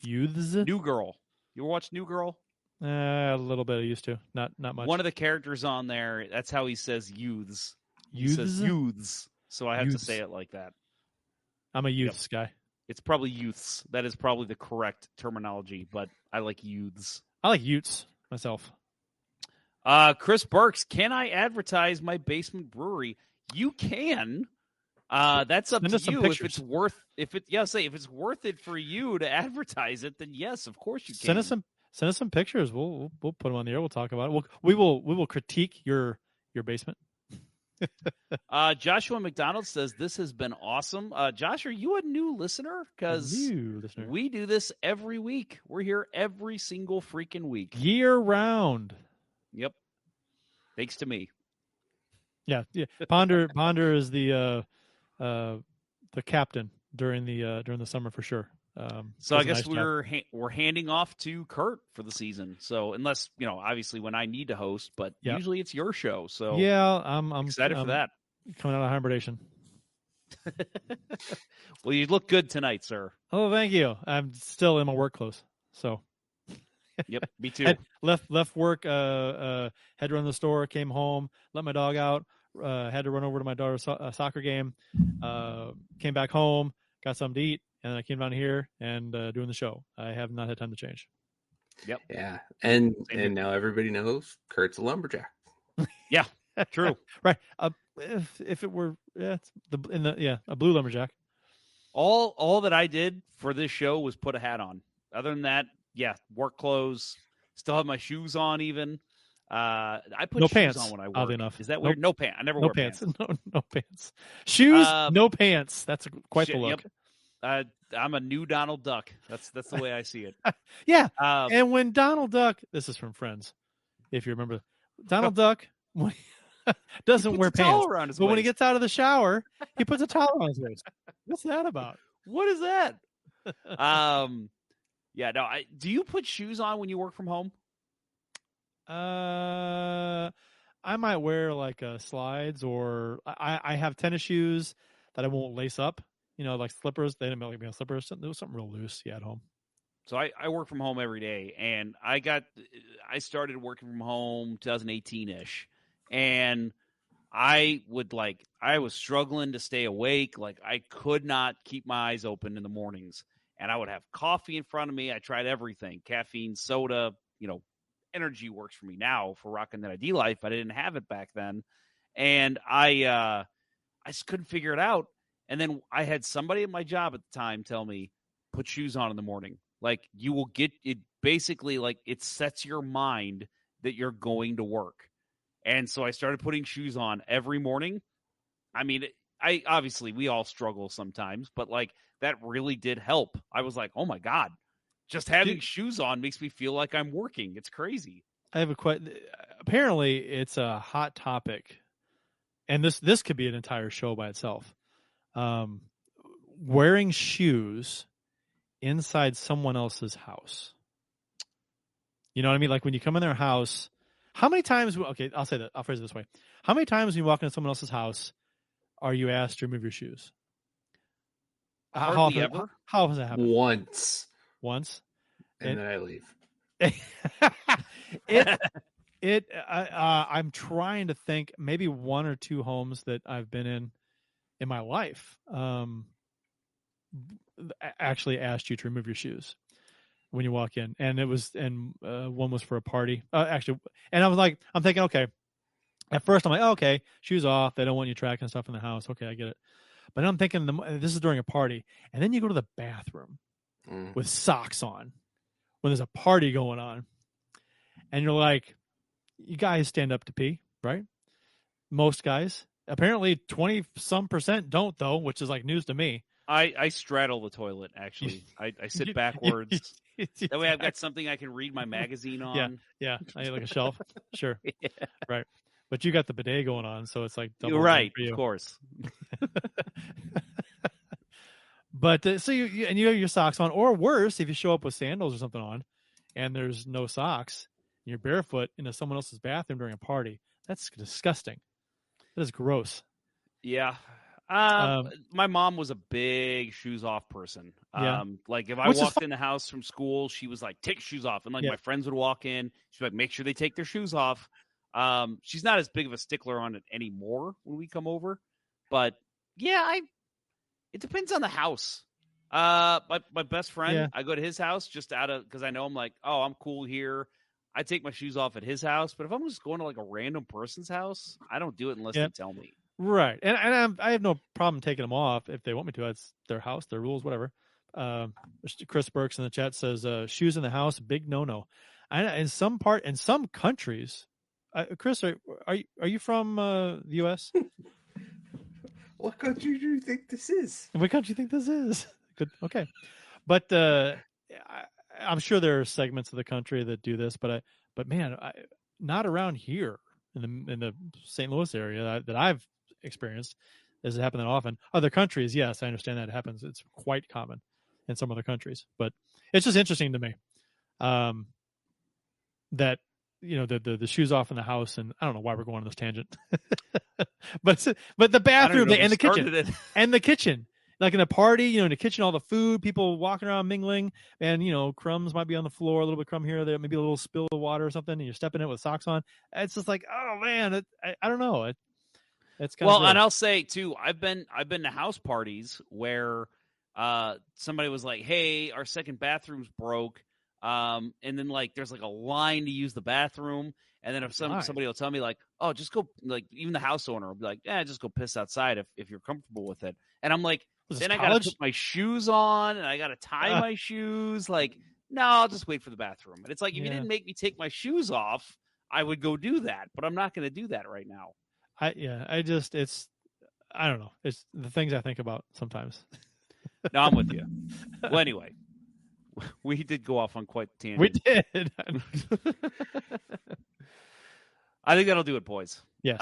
Youths. New Girl. You ever watch New Girl? A little bit. I used to. Not much. One of the characters on there, that's how he says youths. Youths? He says youths. So I have to say it like that. I'm a youths guy. It's probably youths. That is probably the correct terminology, but I like youths. I like Utes myself. Chris Burks, can I advertise my basement brewery? You can. That's up to you. If it's worth if it's worth it for you to advertise it, then yes, of course you can. Send us some pictures. We'll put them on the air. We'll talk about it. We will critique your basement. Joshua McDonald says this has been awesome. Josh, are you a new listener? Because we do this every week. We're here every single freaking week, year round. Yep. Thanks to me. Yeah. Ponder is the captain during the summer for sure. So I guess we're handing off to Kurt for the season. So unless obviously when I need to host, but usually it's your show. So yeah, I'm excited for that. Coming out of hibernation. Well, you look good tonight, sir. Oh, thank you. I'm still in my work clothes. So. Yep, me too. Left work. Had to run to the store. Came home. Let my dog out. Had to run over to my daughter's soccer game. Came back home. Got something to eat, and I came down here and doing the show. I have not had time to change. Yep. Yeah, and now everybody knows Kurt's a lumberjack. Yeah, true. Right. If it were a blue lumberjack. All that I did for this show was put a hat on. Other than that. Yeah, work clothes. Still have my shoes on. Even I put shoes pants, on when I work. oddly enough. Is that weird? No pants. I never wear pants. pants. No pants. Shoes, no pants. That's quite the look. Yep. I'm a new Donald Duck. That's the way I see it. Yeah. And when Donald Duck, this is from Friends, if you remember, Donald Duck doesn't wear pants, but when he gets out of the shower, he puts a towel on his waist. What's that about? What is that? Yeah, no. Do you put shoes on when you work from home? I might wear like slides, or I have tennis shoes that I won't lace up. Like slippers. They didn't make me slippers. There was something real loose. Yeah, at home. So I work from home every day, and I started working from home 2018-ish, and I was struggling to stay awake. Like I could not keep my eyes open in the mornings. And I would have coffee in front of me. I tried everything, caffeine, soda, energy works for me now for rocking that ID life. I didn't have it back then. And I just couldn't figure it out. And then I had somebody at my job at the time tell me, put shoes on in the morning. Like you will get it basically like it sets your mind that you're going to work. And so I started putting shoes on every morning. I mean, obviously we all struggle sometimes, but like that really did help. I was like, oh my God, just having shoes on makes me feel like I'm working. It's crazy. I have a question. Apparently it's a hot topic, and this could be an entire show by itself. Wearing shoes inside someone else's house. You know what I mean? Like when you come in their house, how many times, okay, I'll say that. I'll phrase it this way. How many times when you walk into someone else's house are you asked to remove your shoes? How often does that happen? Once. And then I leave. I'm trying to think maybe one or two homes that I've been in my life actually asked you to remove your shoes when you walk in. And one was for a party. Actually, and I was like, I'm thinking, okay. At first, I'm like, oh, okay, shoes off. They don't want you tracking stuff in the house. Okay, I get it. But then I'm thinking this is during a party. And then you go to the bathroom with socks on when there's a party going on. And you're like, you guys stand up to pee, right? Most guys. Apparently 20-some% don't, though, which is like news to me. I straddle the toilet, actually. I sit backwards. That way I've got something I can read my magazine on. Yeah. I have like a shelf. Sure. Yeah. Right. But you got the bidet going on, so it's like double. You're right, for you. Of course. But so you have your socks on, or worse, if you show up with sandals or something on, and there's no socks, and you're barefoot into someone else's bathroom during a party. That's disgusting. That is gross. Yeah. My mom was a big shoes off person. Yeah. Like if I walked in the house from school, she was like, take your shoes off. And like my friends would walk in, she'd be like, make sure they take their shoes off. She's not as big of a stickler on it anymore when we come over, but yeah, it depends on the house. My best friend, I go to his house just because I know I'm like, oh, I'm cool here. I take my shoes off at his house, but if I'm just going to like a random person's house, I don't do it unless they tell me. Right. And I have no problem taking them off if they want me to. It's their house, their rules, whatever. Chris Burks in the chat says, shoes in the house, big no-no. In some countries, Chris, are you from the U.S.? What country do you think this is? What country do you think this is? Good. Okay. But I'm sure there are segments of the country that do this, but man, not around here in the St. Louis area that I've experienced. Does it happen that often? Other countries, yes, I understand that it happens. It's quite common in some other countries, but it's just interesting to me that the shoes off in the house, and I don't know why we're going on this tangent, but the bathroom and the kitchen. Like in a party, in the kitchen, all the food, people walking around mingling, and crumbs might be on the floor, a little bit of crumb here or there, maybe a little spill of water or something, and you're stepping in it with socks on. It's just like, oh man, I don't know. It's kind of and I'll say too, I've been to house parties where somebody was like, "Hey, our second bathroom's broke," and then like there's like a line to use the bathroom. And then if somebody will tell me like, "Oh, just go," like even the house owner will be like, "Yeah, just go piss outside if you're comfortable with it." And I'm like, then I got to put my shoes on and I got to tie my shoes. Like, no, I'll just wait for the bathroom. And it's like, if you didn't make me take my shoes off, I would go do that. But I'm not going to do that right now. I don't know. It's the things I think about sometimes. No, I'm with you. Well, anyway, we did go off on quite the tangent. We did. I think that'll do it, boys. Yes.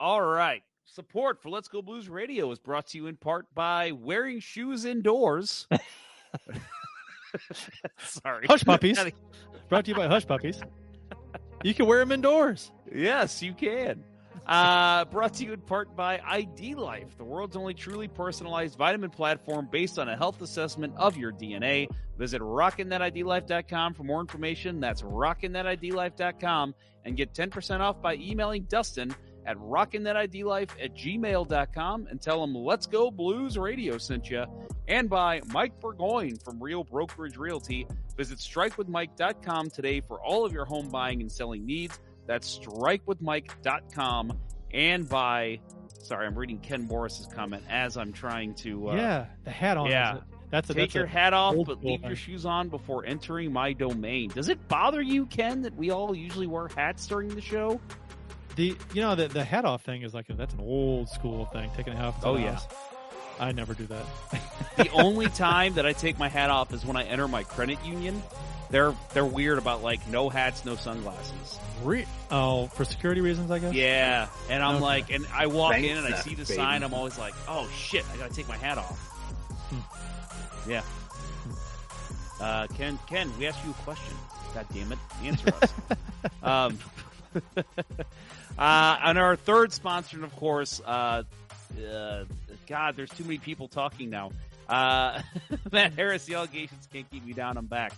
All right. Support for Let's Go Blues Radio is brought to you in part by wearing shoes indoors. Sorry. Hush Puppies. Brought to you by Hush Puppies. You can wear them indoors. Yes, you can. Brought to you in part by ID Life, the world's only truly personalized vitamin platform based on a health assessment of your DNA. Visit rockinthatidlife.com for more information. That's rockinthatidlife.com and get 10% off by emailing Dustin at rockinthatidlife@gmail.com and tell him Let's Go Blues Radio sent you. And by Mike Burgoyne from Real Brokerage Realty. Visit strikewithmike.com today for all of your home buying and selling needs. That's strikewithmike.com. And by, sorry, I'm reading Ken Morris's comment as I'm trying to. The hat on. Yeah. Take your hat off, but leave your shoes on before entering my domain. Does it bother you, Ken, that we all usually wear hats during the show? The hat off thing is that's an old school thing. Taking a hat off. Oh yeah. I never do that. The only time that I take my hat off is when I enter my credit union. They're weird about like no hats, no sunglasses. For security reasons, I guess. Yeah, and I'm like, and I walk in and I see the sign. I'm always like, oh shit, I gotta take my hat off. Yeah. Ken, we asked you a question. God damn it, answer us. And our third sponsor, of course, God, there's too many people talking now. Matt Harris, the allegations can't keep me down. I'm back.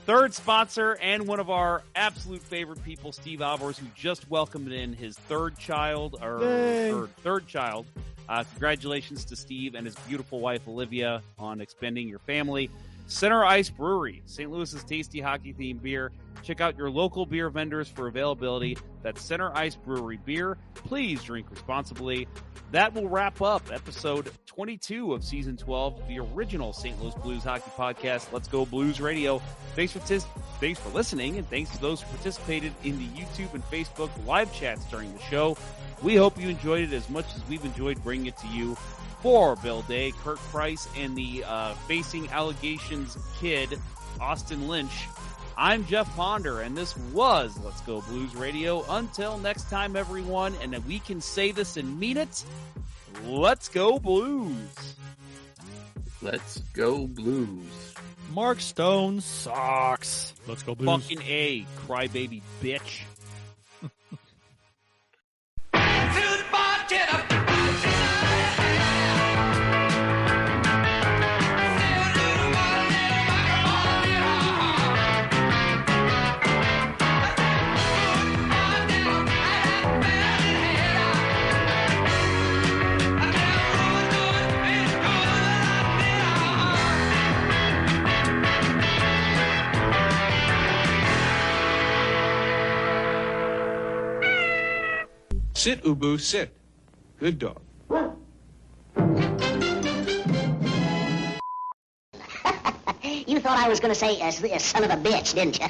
Third sponsor and one of our absolute favorite people, Steve Alvarez, who just welcomed in his third child. Congratulations to Steve and his beautiful wife, Olivia, on expanding your family. Center Ice Brewery, St. Louis's tasty hockey-themed beer. Check out your local beer vendors for availability. That's Center Ice Brewery beer. Please drink responsibly. That will wrap up episode 22 of Season 12, the original St. Louis Blues hockey podcast, Let's Go Blues Radio. Thanks for listening, and thanks to those who participated in the YouTube and Facebook live chats during the show. We hope you enjoyed it as much as we've enjoyed bringing it to you. For Bill Day, Kirk Price, and the facing allegations kid, Austin Lynch, I'm Jeff Ponder, and this was Let's Go Blues Radio. Until next time, everyone, and we can say this and mean it, let's go Blues. Let's go Blues. Mark Stone sucks. Let's go Blues. Fucking A, crybaby bitch. Sit, Ubu, sit. Good dog. You thought I was going to say son of a bitch, didn't you?